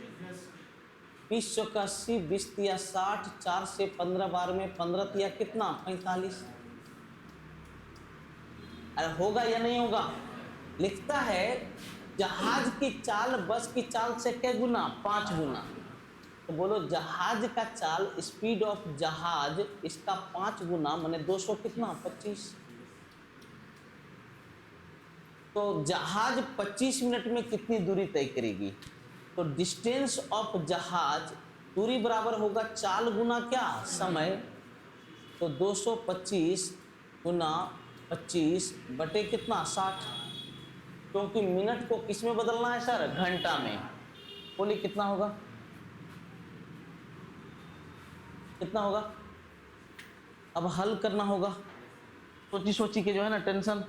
20 चौका 80, 20 तिया 60, 4 से 15 बार में 15 तिया कितना? 45। अरे होगा या नहीं होगा? लिखता है जहाज की चाल बस की चाल से क्या गुना? 5 गुना। तो बोलो जहाज का चाल, स्पीड ऑफ जहाज इसका 5 गुना माने 200 कितना? 25। तो जहाज 25 मिनट में कितनी दूरी तय करेगी? तो डिस्टेंस ऑफ जहाज, दूरी बराबर होगा चाल गुना क्या? समय। तो 225 गुना 25 बटे कितना? 60। क्योंकि मिनट को किस में बदलना है सर? घंटा में। बोलिए कितना होगा? कितना होगा? अब हल करना होगा। सोची सोची के जो है ना टेंशन,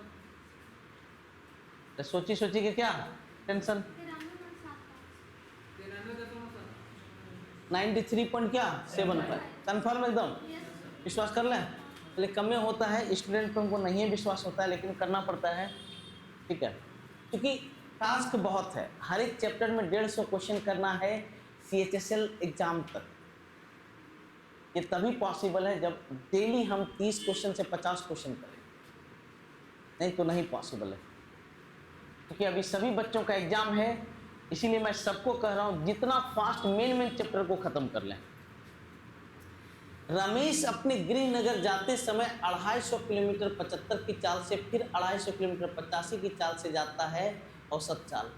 सोची सोची के क्या टेंशन? 93.75 कन्फर्म एकदम? विश्वास कर लें? चलिए कम में होता है, स्टूडेंट को उनको नहीं विश्वास होता है लेकिन करना पड़ता है। ठीक है, क्योंकि टास्क बहुत है। हर एक चैप्टर में 150 क्वेश्चन करना है CHSL एग्जाम तक। ये तभी पॉसिबल है जब डेली हम 30 क्वेश्चन से 50 क्वेश्चन करें, नहीं तो नहीं पॉसिबल है। क्योंकि अभी सभी बच्चों का एग्जाम है, इसीलिए मैं सबको कह रहा हूं जितना फास्ट मेन चैप्टर को खत्म कर लें। रमेश अपने गृहनगर जाते समय 250 किलोमीटर 75 की चाल से, फिर 250 किलोमीटर 85 की चाल से जाता है, औसत चाल।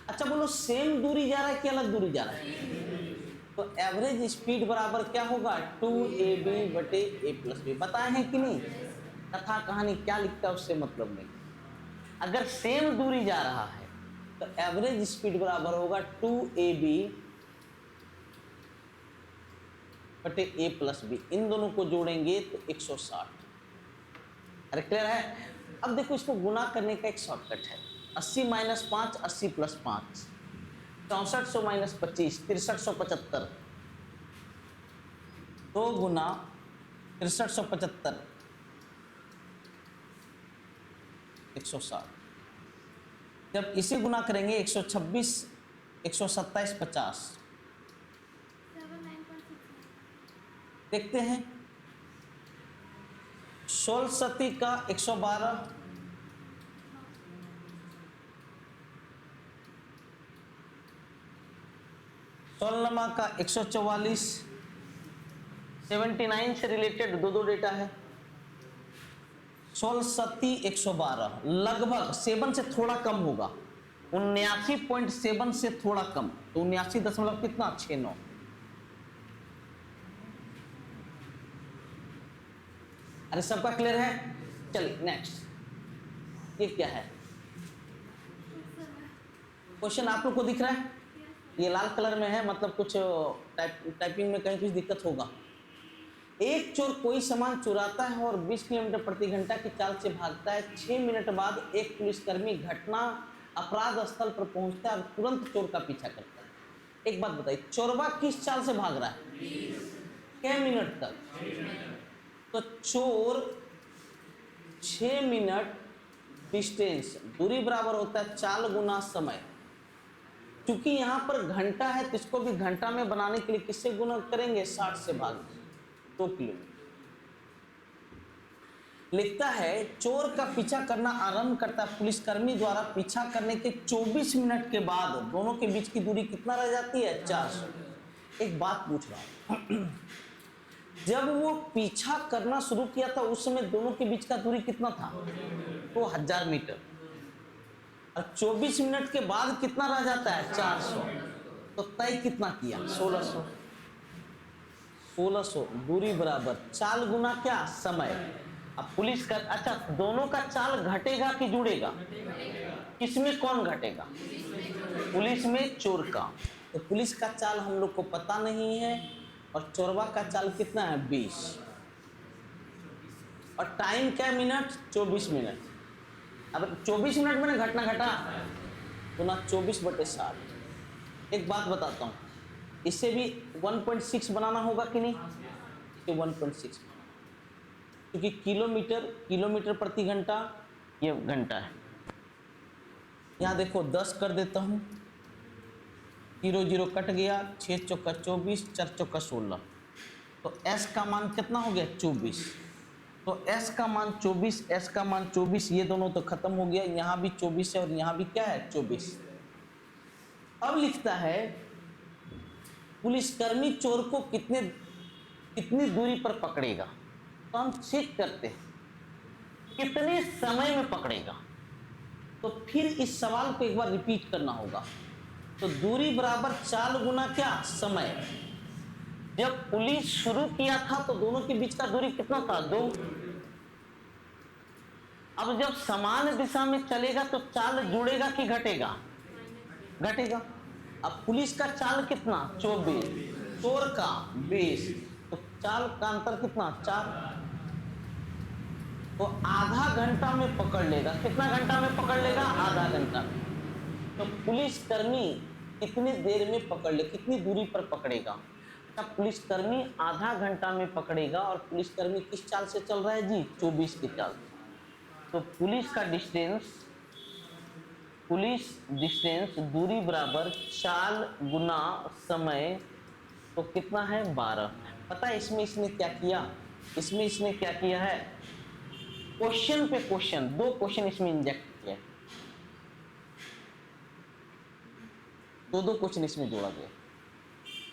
अच्छा बोलो सेम दूरी जा रहा है कि अलग दूरी जा रहा है? तो एवरेज स्पीड बराबर क्या होगा? 2AB बटे A+B। बताए हैं कि नहीं? कथा कहानी क्या लिखता है उससे मतलब नहीं। अगर सेम दूरी जा रहा है तो एवरेज स्पीड बराबर होगा 2AB बटे a प्लस बी, इन दोनों को जोड़ेंगे तो 160। अरे क्लियर है? अब देखो इसको गुना करने का एक शॉर्टकट है। 80 माइनस 5, 80 प्लस 5, 6400 माइनस 25, 6375। 2 गुना 6375, 160। जब इसे गुना करेंगे 126, 127, 50, देखते हैं 16 सती का 112, 16 का 144, 79 से रिलेटेड दो डेटा है। 16 सती 112, लगभग 7 से थोड़ा कम होगा, 79.7 से थोड़ा कम, तो 79 दशमलव कितना 69। अरे सबका क्लियर है? चलिए नेक्स्ट, ये क्या है? क्वेश्चन आप लोग को दिख रहा है? ये लाल कलर में है, मतलब कुछ टाइपिंग में कहीं कुछ दिक्कत होगा। एक चोर कोई सामान चुराता है और 20 किलोमीटर प्रति घंटा की चाल से भागता है। 6 मिनट बाद एक पुलिसकर्मी घटना अपराध स्थल पर पहुंचता है और तुरंत चोर का पीछा करता है। एक बात बताइए, चोरवा किस चाल से भाग रहा है? क्या मिनट तक? तो चोर 6 मिनट डिस्टेंस, दूरी बराबर होता है चाल गुना समय। क्योंकि यहाँ पर घंटा है तो इसको भी घंटा में बनाने के लिए किससे गुना करेंगे? 60 से भाग 2 किलोमीटर। लिखता है चोर का पीछा करना आरंभ करता है। पुलिसकर्मी द्वारा पीछा करने के 24 मिनट के बाद दोनों के बीच की दूरी कितना रह जाती है? 400। एक बात पूछ रहा हूं, जब वो पीछा करना शुरू किया था उस समय दोनों के बीच का दूरी कितना था? तो 1000 मीटर। और 24 मिनट के बाद कितना रह जाता है? 400। तो तय कितना किया? 1600। 1600 दूरी बराबर चाल गुना क्या? समय। अब पुलिस का, अच्छा दोनों का चाल घटेगा कि जुड़ेगा? किसमें कौन घटेगा? पुलिस में चोर का। तो पुलिस का चाल हम लोग को पता नहीं है और चोरवा का चाल कितना है? 20। और टाइम क्या मिनट? 24 मिनट। अब 24 मिनट में घटना घटा तो ना 24/60। एक बात बताता हूँ, इससे भी 1.6 बनाना होगा कि नहीं? ये 1.6, क्योंकि किलोमीटर प्रति घंटा, ये घंटा है। यहाँ देखो 10 कर देता हूँ, 0 0 कट गया, 6 चौका 24, 4 चौका 16। तो s का मान कितना हो गया? 24। तो s का मान 24, s का मान 24, ये दोनों तो खत्म हो गया। यहाँ भी 24 है और यहाँ भी क्या है? 24। अब लिखता है पुलिसकर्मी चोर को कितनी दूरी पर पकड़ेगा। तो हम चेक करते हैं कितने समय में पकड़ेगा। तो फिर इस सवाल को एक बार रिपीट करना होगा। तो दूरी बराबर चाल गुना क्या? समय। जब पुलिस शुरू किया था तो दोनों के बीच का दूरी कितना था? 2। अब जब समान दिशा में चलेगा तो चाल जुड़ेगा कि घटेगा? घटेगा। अब पुलिस का चाल कितना? 24, चोर का 20, तो चाल का अंतर कितना? 4। तो आधा घंटा में पकड़ लेगा। कितना घंटा में पकड़ लेगा? आधा घंटा में। तो पुलिसकर्मी कितनी देर में पकड़ ले, कितनी दूरी पर पकड़ेगा? अच्छा, पुलिसकर्मी आधा घंटा में पकड़ेगा और पुलिसकर्मी किस चाल से चल रहा है जी? 24 की चाल। तो पुलिस डिस्टेंस दूरी बराबर चाल गुना समय, तो कितना है? 12। पता है इसमें इसने क्या किया? इसमें इसने क्या किया है? क्वेश्चन पे क्वेश्चन, 2 क्वेश्चन इसमें इंजेक्ट किया, 2 क्वेश्चन इसमें जोड़ा गया।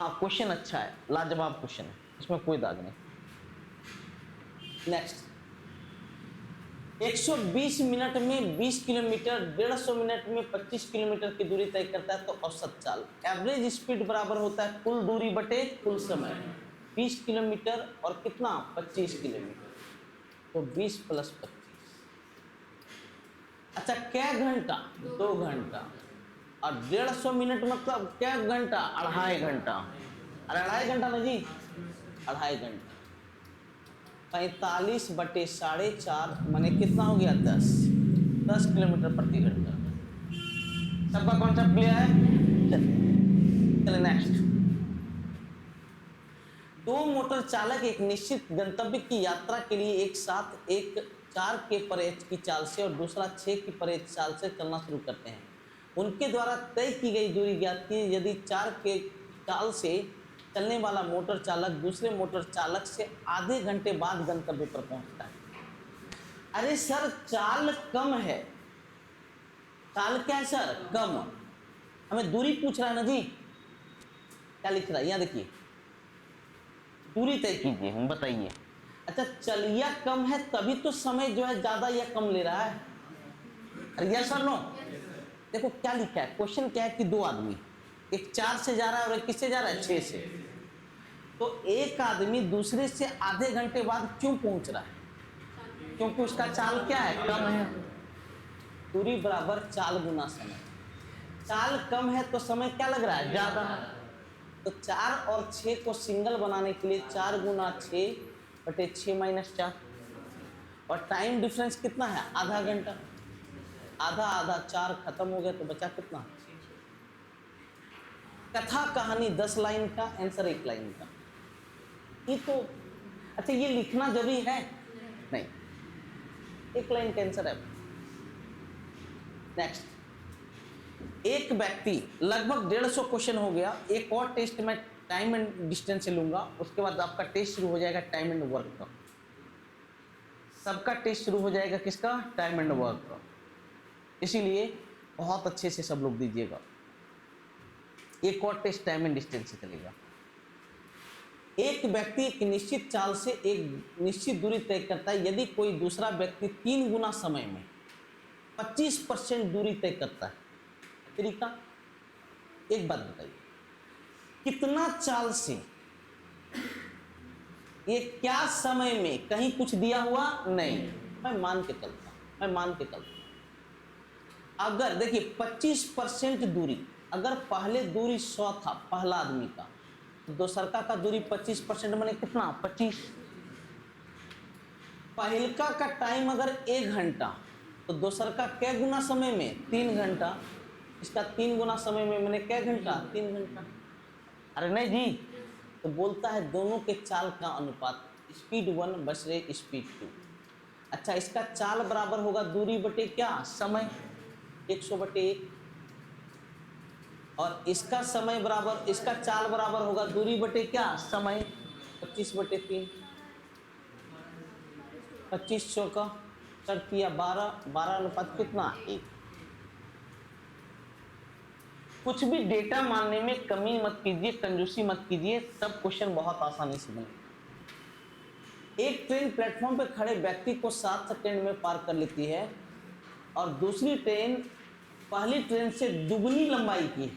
हाँ, क्वेश्चन अच्छा है, लाजवाब क्वेश्चन है, इसमें कोई दाग नहीं। नेक्स्ट, 120 मिनट में 20 किलोमीटर, 150 मिनट में 25 किलोमीटर की दूरी तय करता है तो औसत चाल। एवरेज स्पीड बराबर होता है कुल दूरी बटे कुल समय। 20 किलोमीटर और कितना? 25 किलोमीटर, तो 20 + 25। अच्छा, क्या घंटा? 2 घंटा। और 150 मिनट मतलब क्या घंटा? 2.5 घंटा। अरे 2.5 घंटा ना जी, 2.5 घंटा। 45 बटे 4.5 माने कितना हो गया? 10 किलोमीटर प्रति घंटा। सबका कॉन्सेप्ट क्लियर है? चलिए नेक्स्ट। दो मोटर चालक एक निश्चित गंतव्य की यात्रा के लिए एक साथ एक 4 के पर एच की चाल से और दूसरा 6 की पर एच चाल से चलना शुरू करते हैं। उनके द्वारा तय की गई दूरी ज्ञात कीजिए। यदि 4 के चाल से चलने वाला मोटर चालक दूसरे मोटर चालक से आधे घंटे बाद गंतव्य पर पहुंचता है। अरे सर चाल कम है, चाल क्या है सर? कम। हमें दूरी पूछ रहा है ना जी, क्या लिख रहा है? यहाँ देखिए, दूरी तय कीजिए, हम बताइए। अच्छा चलिया कम है तभी तो समय जो है ज्यादा या कम ले रहा है। अरे यस सर नो? देखो क्या लिखा है, क्वेश्चन क्या है कि दो आदमी, एक 4 से जा रहा है और एक किससे जा रहा है? 6 से। तो एक आदमी दूसरे से आधे घंटे बाद क्यों पहुंच रहा है? क्योंकि उसका चाल क्या है? कम है। दूरी बराबर चाल गुना समय। चाल कम है तो समय क्या लग रहा है? ज्यादा। तो 4 और 6 को सिंगल बनाने के लिए 4 गुना 6 बटे 6 माइनस 4, और टाइम डिफरेंस कितना है? आधा घंटा। आधा आधा 4 खत्म हो गया तो बचा कितना? कथा कहानी 10 लाइन का, आंसर 1 लाइन का। ये तो अच्छा ये लिखना जरूरी है? नहीं, 1 लाइन का आंसर है। नेक्स्ट। एक व्यक्ति, लगभग 150 क्वेश्चन हो गया। एक और टेस्ट मैं टाइम एंड डिस्टेंस से लूंगा, उसके बाद आपका टेस्ट शुरू हो जाएगा टाइम एंड वर्क का। सबका टेस्ट शुरू हो जाएगा किसका? टाइम एंड वर्क का। इसीलिए बहुत अच्छे से सब लोग दीजिएगा। एक और टेस्ट टाइम एंड डिस्टेंस से चलेगा। एक व्यक्ति एक निश्चित चाल से एक निश्चित दूरी तय करता है। यदि कोई दूसरा व्यक्ति 3 गुना समय में 25% दूरी तय करता है, तरीका एक बात बताइए, कितना चाल से, ये क्या समय में? कहीं कुछ दिया हुआ नहीं, मैं मान के चलता हूं। अगर देखिए 25% दूरी, अगर पहले दूरी 100 था पहला आदमी का, तो दोसरका का दूरी 25% माने कितना? 25। पहलका का टाइम अगर 1 घंटा, तो दोसरका क्या गुना समय में? 3 घंटा। इसका 3 गुना समय में मैंने क्या घंटा? 3 घंटा। अरे नहीं जी, तो बोलता है दोनों के चाल का अनुपात स्पीड 1 बटे स्पीड 2। अच्छा इसका चाल बराबर होगा दूरी बटे क्या? समय, 100 बटे 1। और इसका समय बराबर, इसका चाल बराबर होगा दूरी बटे क्या? समय, 25 बटे 3। 25 चौका 12, 12 अनुपात कितना? 1। कुछ भी डेटा मानने में कमी मत कीजिए, कंजूसी मत कीजिए, सब क्वेश्चन बहुत आसानी से बने। एक ट्रेन प्लेटफॉर्म पर खड़े व्यक्ति को 7 सेकंड में पार कर लेती है और दूसरी ट्रेन पहली ट्रेन से दुगनी लंबाई की है।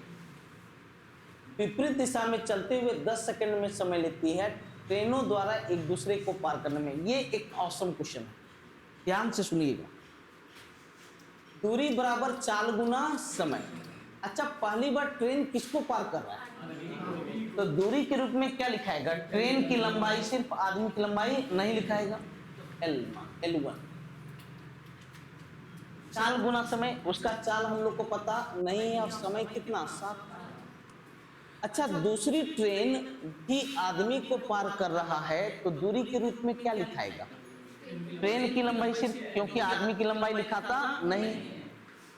विपरीत दिशा में चलते हुए 10 सेकंड में समय लेती है ट्रेनों द्वारा एक दूसरे को पार करने में। ये एक ऑसम क्वेश्चन है, ध्यान से सुनिएगा। दूरी बराबर चाल गुना समय। अच्छा पहली बार ट्रेन किसको पार कर रहा है? तो दूरी के रूप में क्या लिखाएगा? ट्रेन की लंबाई, सिर्फ आदमी की लंबाई नहीं लिखाएगा, L1। चाल गुना समय, उसका चाल हम लोग को पता नहीं है और समय कितना? 7। अच्छा दूसरी ट्रेन भी आदमी को पार कर रहा है, तो दूरी के रूप में क्या लिखाएगा? ट्रेन की लंबाई सिर्फ, क्योंकि आदमी की लंबाई लिखाता नहीं,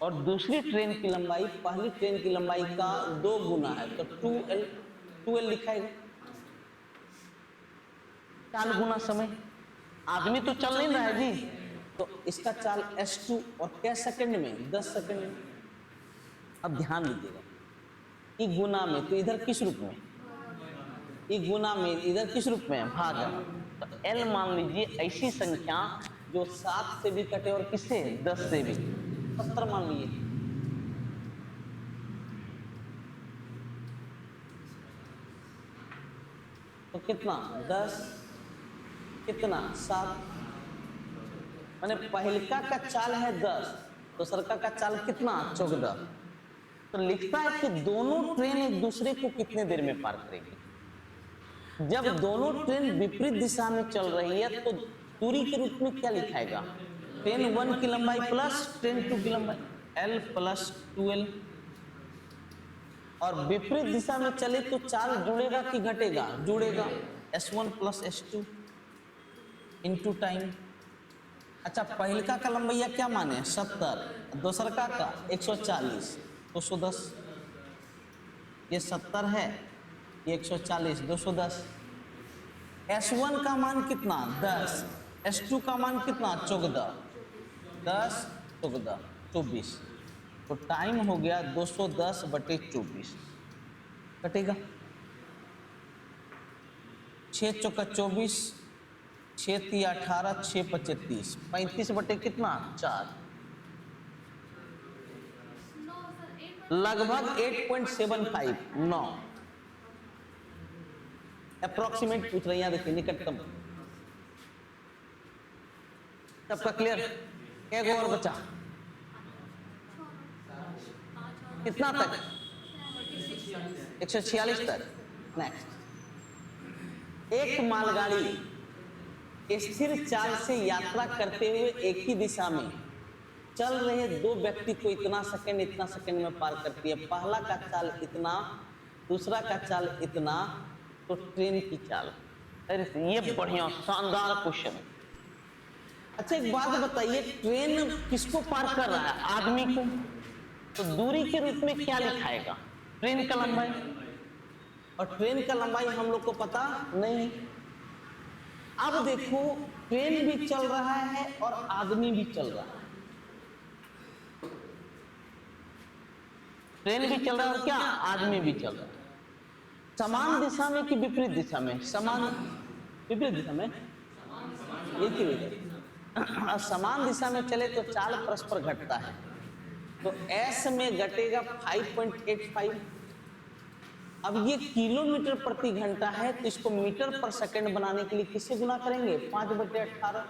और दूसरी ट्रेन की लंबाई पहली ट्रेन की लंबाई का 2 गुना है, तो 2L लिखाएगा। चाल गुना समय, आदमी तो चल नहीं रहा है जी, तो इसका चाल S2 और क्या सेकंड में? 10 सेकंड में। अब ध्यान दीजिएगा, ई गुना में तो इधर किस रूप में? ई गुना में इधर किस रूप में? भाजन। तो L मान लीजिए ऐसी संख्या जो 7 से भी कटे और किससे? 10 से भी। 70 मान लीजिए। तो कितना? 10 कितना? 7। माने पहलका का चाल है 10, दूसरका का चाल कितना? 14। तो लिखता है कि दोनों ट्रेन एक दूसरे को कितने देर में पार करेंगे। जब दोनों ट्रेन विपरीत दिशा में चल रही है तो दूरी के रूप में क्या लिखाएगा? ट्रेन 1 की लंबाई प्लस ट्रेन 2 की लंबाई, L प्लस 2L। और विपरीत दिशा में चले तो चाल जुड़ेगा कि घटेगा? जुड़ेगा, S1 plus S2 into time. अच्छा, पहलका का लंबैया क्या माने? 70, दूसरका का 140, 210। ये 70 है, ये 140, 210। S1 का मान कितना? 10। S2 का मान कितना? 14। 10 14 24। तो टाइम हो गया 210/24। कटेगा 6 चौका 24, 6 तिया 18, 6 पचे 30, 35 बटे कितना? 4। लगभग 8.75 9 अप्रोक्सीमेट पूछ रही है। देखिए निकटतम। सबका क्लियर? एक और बचा, कितना तक? 146 तक। नेक्स्ट, एक मालगाड़ी स्थिर चाल से यात्रा करते हुए एक ही दिशा में चल रहे दो व्यक्ति को इतना सेकंड में पार करती है। पहला का चाल इतना, दूसरा का चाल इतना, तो ट्रेन की चाल। अरे ये बढ़िया शानदार क्वेश्चन। अच्छा एक बात बताइए, ट्रेन किसको पार कर रहा है? आदमी को। तो दूरी के रूप में क्या लिखाएगा? ट्रेन का लंबाई। और ट्रेन का लंबाई हम लोग को पता नहीं। अब देखो, ट्रेन भी चल रहा है और आदमी भी चल रहा है। ट्रेन भी चल रहा है और क्या? आदमी भी चल रहा है। समान दिशा में कि विपरीत दिशा में? समान, विपरीत दिशा में। एक ही समान दिशा में चले तो चाल परस्पर घटता है। तो S में घटेगा 5.85। अब ये किलोमीटर प्रति घंटा है, तो इसको मीटर पर सेकंड बनाने के लिए किससे गुना करेंगे? 5/18।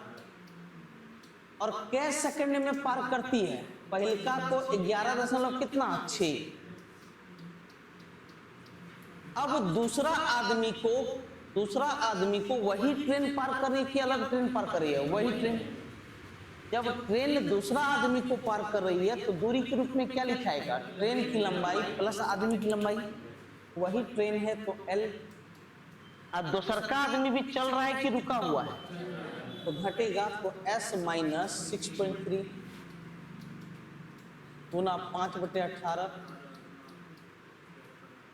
और कै सेकंड में पार करती है? पहलका को 11 दशमलव कितना? 6। अब दूसरा आदमी को वही ट्रेन पार कर रही है कि अलग ट्रेन पार कर रही है? वही ट्रेन। जब ट्रेन दूसरा आदमी को पार कर रही है तो दूरी के रूप में क्या लिखाएगा? ट्रेन की लंबाई प्लस आदमी की लंबाई। वही ट्रेन है तो L। अब दूसरा आदमी भी चल रहा है कि रुका हुआ है? तो घटेगा, तो S माइनस 6.3 गुना 5/18।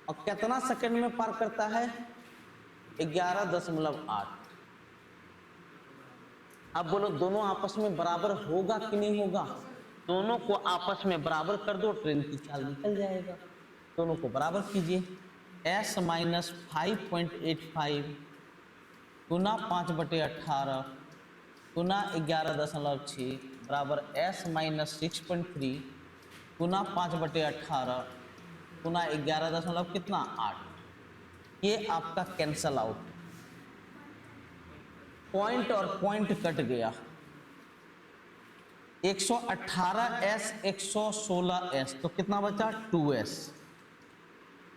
और कितना सेकंड में पार करता है? 11.8। अब बोलो दोनों आपस में बराबर होगा कि नहीं होगा? दोनों को आपस में बराबर कर दो, ट्रेन की चाल निकल जाएगा। दोनों को बराबर कीजिए। S माइनस 5.85 गुना 5/18 गुना 11.6 बराबर S माइनस 6.3 गुना 5/18 गुना 11 कितना? 8। ये आपका कैंसल आउट। पॉइंट और पॉइंट कट गया। 118S 116S, तो कितना बचा? 2S।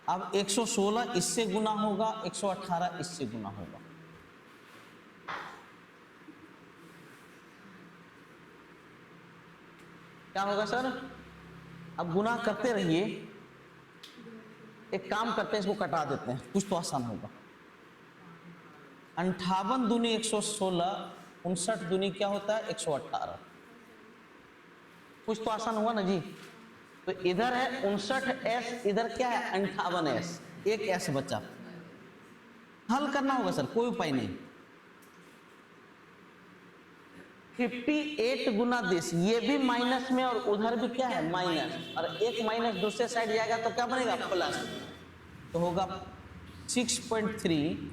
अब 116 इससे गुना होगा, 118 इससे गुना होगा। क्या होगा सर? अब गुना करते रहिए। एक काम करते हैं, इसको कटा देते हैं, कुछ तो आसान होगा। 58 दूनी 116, 59 दूनी क्या होता है? 118। कुछ तो आसान हुआ ना जी। तो इधर है 59S, इधर क्या है? 58S। एक S बचा। हल करना होगा सर, कोई उपाय नहीं। 58 गुना 10, ये भी माइनस में और उधर भी क्या है? माइनस। और एक माइनस दूसरे साइड जाएगा तो क्या बनेगा? प्लस। तो होगा 6.3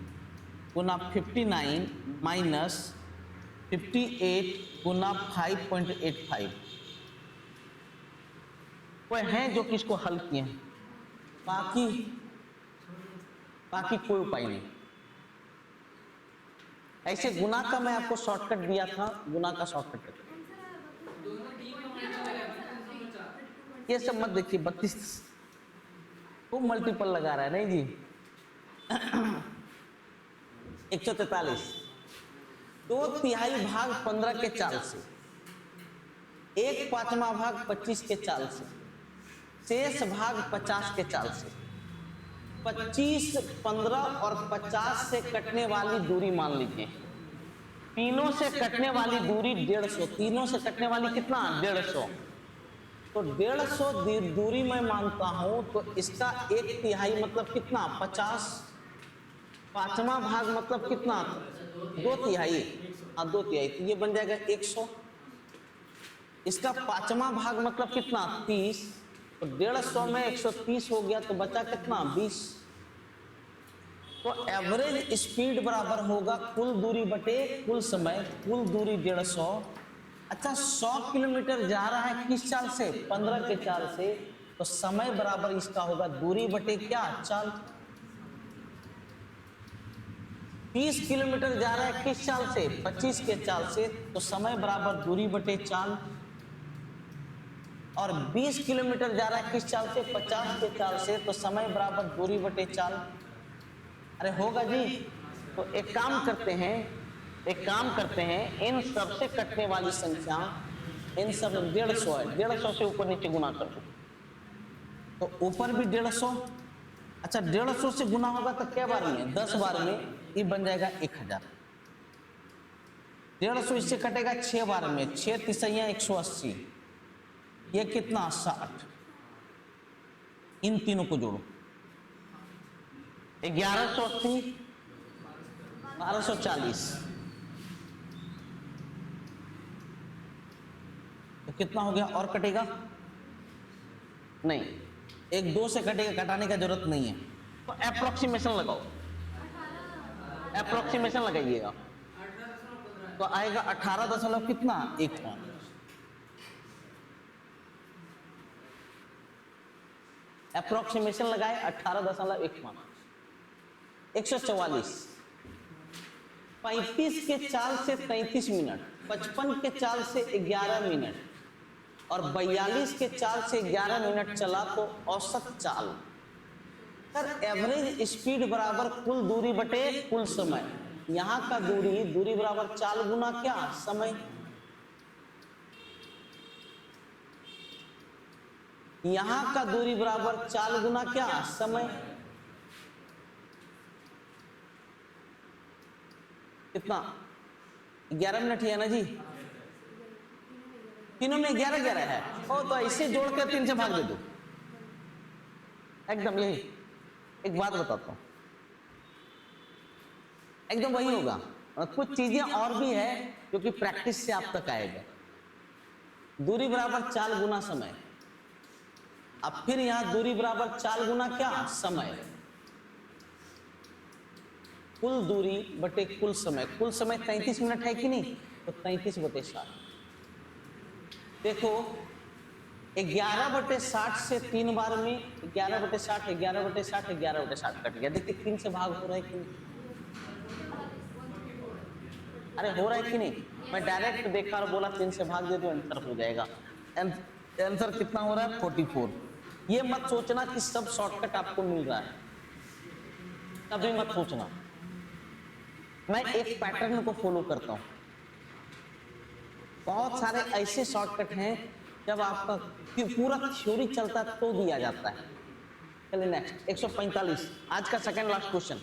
गुना 59 माइनस 58 गुना 5.85। कोई हैं जो किसको हल किए हैं? बाकी कोई उपाय नहीं। ऐसे गुना का मैं आपको शॉर्टकट दिया था, गुना का शॉर्टकट। ये सब मत देखिए, 32 खूब मल्टीपल लगा रहा है। नहीं जी 143, 2/3 भाग 15 के चाल से, 1/5 भाग 25 के चाल से, शेष भाग 50 के चाल से। 25, 15 और 50 से कटने वाली दूरी मान लीजिए, तीनों से कटने वाली दूरी 150, तीनों से कटने वाली कितना 150, तो 150 दूरी मैं मानता हूं, तो इसका 1/3 मतलब कितना 50, 5वां भाग मतलब कितना 2/3, हाँ 2/3, तो ये बन जाएगा 100। इसका 5वां भाग मतलब कितना 30, तो 150 में 130 हो गया, तो बचा कितना 20। तो एवरेज स्पीड बराबर होगा कुल दूरी बटे कुल समय, कुल दूरी 150। अच्छा 100 किलोमीटर जा रहा है किस चाल से 15 के चाल से, तो समय बराबर इसका होगा दूरी बटे क्या चाल। 30 किलोमीटर जा रहा है किस चाल से 25 के चाल से, तो समय बराबर दूरी बटे चाल। और 20 किलोमीटर जा रहा है किस चाल से 50 के चाल से, तो समय बराबर दूरी बटे चाल। अरे होगा जी। तो एक काम करते हैं, इन सब से कटने वाली संख्या, इन सब 150 है, 150 से ऊपर नीचे गुना कर दो, तो ऊपर भी 150। अच्छा 150 से गुना होगा तो क्या बार में 10 बार में, ये बन जाएगा 1000। 150 इससे कटेगा 6 बार में, 6 तिसैया 180, ये कितना 60। इन तीनों को जोड़ो, 1180, 1240, तो कितना हो गया। और कटेगा नहीं, 1 2 से कटेगा, कटाने का जरूरत नहीं है। तो अप्रोक्सीमेशन लगाओ, अप्रोक्सीमेशन लगाइएगा, तो आएगा 18 दशमलव कितना 1। अप्रोक्सीमेशन लगाए 18.1। 144, 35 के चाल से 33 मिनट, 55 के चाल से 11 मिनट और 42 के चाल से 11 मिनट चला, तो औसत चाल। सर एवरेज स्पीड बराबर कुल दूरी बटे कुल समय। यहाँ का दूरी बराबर चाल गुना क्या समय। यहाँ का दूरी बराबर चाल गुना क्या समय। कितना 11 मिनट है ना जी, तीनों में 11-11 है। ओ तो ऐसे जोड़ कर 3 से भाग दे दो, एकदम यही। एक बात बताता हूं, एकदम वही होगा। और कुछ चीजें और भी है जो कि प्रैक्टिस से आप तक आएगा। दूरी बराबर चाल गुना समय, अब फिर यहां दूरी बराबर चाल गुना क्या समय। कुल दूरी बटे कुल समय, कुल समय 33 मिनट है कि नहीं, तो 33/60। देखो 11/60 से 3 बार में 11/60, 11/60, 11/60 कट गया। देखिए 3 से भाग हो रहा है कि नहीं, अरे हो रहा है कि नहीं। मैं डायरेक्ट देखा और बोला 3 से भाग दे दो, आंसर हो जाएगा। आंसर कितना हो रहा है 44। ये मत सोचना कि सब शॉर्टकट आपको मिल रहा है, कभी मत सोचना। मैं एक पैटर्न को फॉलो करता हूं। बहुत सारे ऐसे शॉर्टकट हैं जब आपका पूरा थ्योरी चलता तो दिया जाता है। चलिए नेक्स्ट 145, आज का सेकंड लास्ट क्वेश्चन।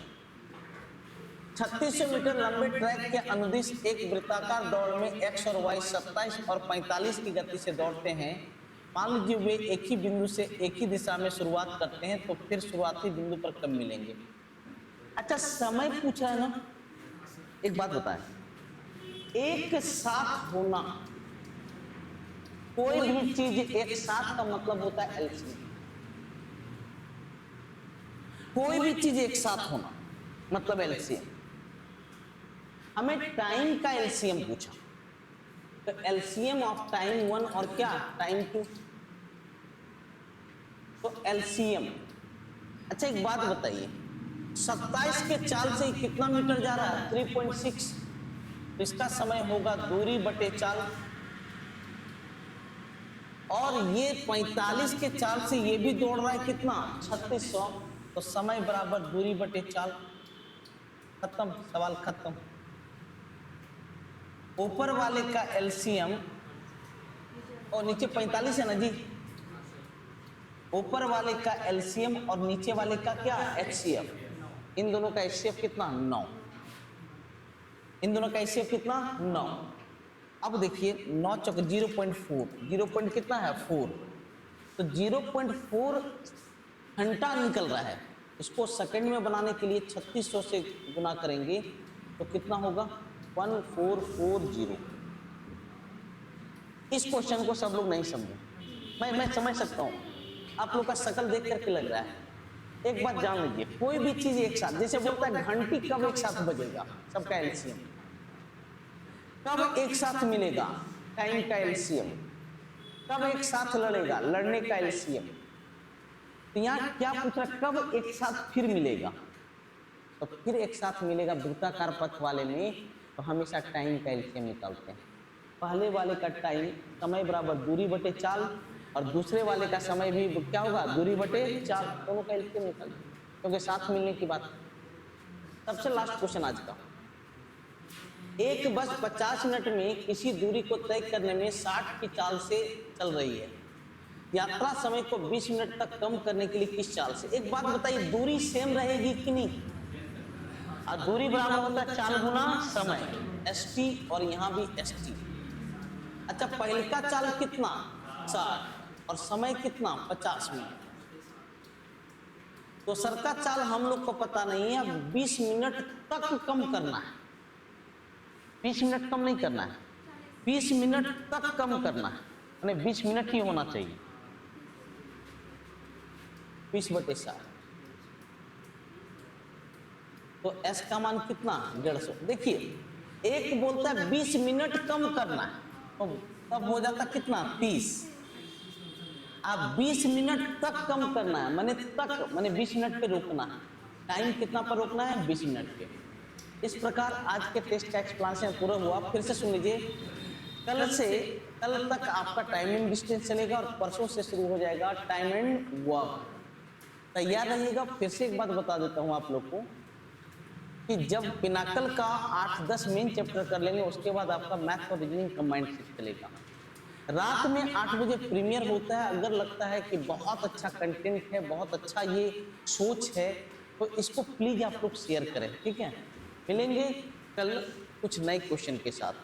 3600 मीटर लंबे ट्रैक के अनुदिश एक वृत्ताकार दौड़ में x और y 27 और 45 की गति से दौड़ते हैं। मान लीजिए वे एक ही बिंदु से एक ही दिशा में शुरुआत करते हैं, तो फिर शुरुआती बिंदु पर कब मिलेंगे। अच्छा समय पूछा है ना, एक बात बताएं, एक साथ होना, कोई भी चीज एक साथ का मतलब होता है एलसीएम। कोई भी चीज एक साथ होना मतलब एलसीएम। हमें टाइम का एलसीएम पूछा, तो एलसीएम ऑफ टाइम 1 और क्या टाइम 2, तो एलसीएम। अच्छा एक बात बताइए, 27 के चाल से कितना मीटर जा रहा है 3.6, तो इसका समय होगा दूरी बटे चाल। और ये 45 के चाल से ये भी दौड़ रहा है कितना 3600, तो समय बराबर दूरी बटे चाल। खत्म, सवाल खत्म। ऊपर वाले का एलसीएम और नीचे 45 है ना जी, ऊपर वाले का एलसीएम और नीचे वाले का क्या एचसीएफ, इन दोनों का एचसीएफ कितना 9, इन दोनों का एचसीएफ कितना 9। अब देखिए 9 चौक 0.4, 0 पॉइंट कितना है 4, तो 0.4 घंटा निकल रहा है। इसको सेकंड में बनाने के लिए 3600 से गुना करेंगे तो कितना होगा 1440। इस क्वेश्चन को सब लोग नहीं समझे, मैं समझ सकता हूँ, आप लोग का शकल देख करके लग रहा है। एक बात जान लीजिए, कोई भी चीज एक साथ, जैसे बोलता है घंटी कब एक साथ बजेगा, सबका एलसीएम कब एक साथ मिलेगा, टाइम का एलसीएम कब एक साथ लड़ेगा, लड़ने का एलसीएम। तो यहाँ क्या पूछ रहा, कब एक साथ फिर मिलेगा, तो फिर एक साथ मिलेगा वृत्ताकार पथ वाले में, तो हमेशा टाइम का एलसीएम निकालते हैं। पहले वाले का टाइम समय बराबर दूरी बटे चाल, और दूसरे वाले का समय भी क्या होगा दूरी बटे चाल, दोनों का एलसीएम निकालते हैं क्योंकि साथ मिलने की बात। सबसे लास्ट क्वेश्चन आज का, एक बस 50 मिनट में किसी दूरी को तय करने में 60 की चाल से चल रही है, यात्रा समय को 20 मिनट तक कम करने के लिए किस चाल से। एक बात बताइए, दूरी सेम रहेगी कि नहीं, और दूरी बराबर होता है चाल गुना समय, st, और यहाँ भी st। अच्छा, पहले का चाल कितना 60 और समय कितना 50 मिनट, तो सर का चाल हम लोग को पता नहीं है, 20 मिनट तक कम करना है, 20 मिनट कम नहीं करना है, 20 मिनट तक कम करना है, यानी 20 मिनट ही होना चाहिए, 20/60। तो s का मान कितना 150। देखिए एक बोलता है 20 मिनट कम करना है, तो तब हो जाता कितना 30। अब 20 मिनट तक कम करना है, माने तक माने 20 मिनट पे रोकना है, टाइम कितना पर रोकना है 20 मिनट पे। इस प्रकार आज के टेस्ट का एक्सप्लेनेशन पूरा हुआ। फिर से सुन लीजिए, कल तक आपका टाइम एंड डिस्टेंस चलेगा और परसों से शुरू हो जाएगा टाइम एंड वर्क। तैयार रहिएगा। फिर से एक बात बता देता हूं आप लोग को कि जब पिनाकल का 8-10 मेन चैप्टर कर लेंगे, उसके बाद आपका मैथ और रीजनिंग कंबाइंड शिफ्ट चलेगा। रात में 8 बजे प्रीमियर होता है। अगर लगता है कि बहुत अच्छा कंटेंट है, बहुत अच्छा ये सोच है, तो इसको प्लीज आप लोग शेयर करें, ठीक है। मिलेंगे कल कुछ नए क्वेश्चन के साथ।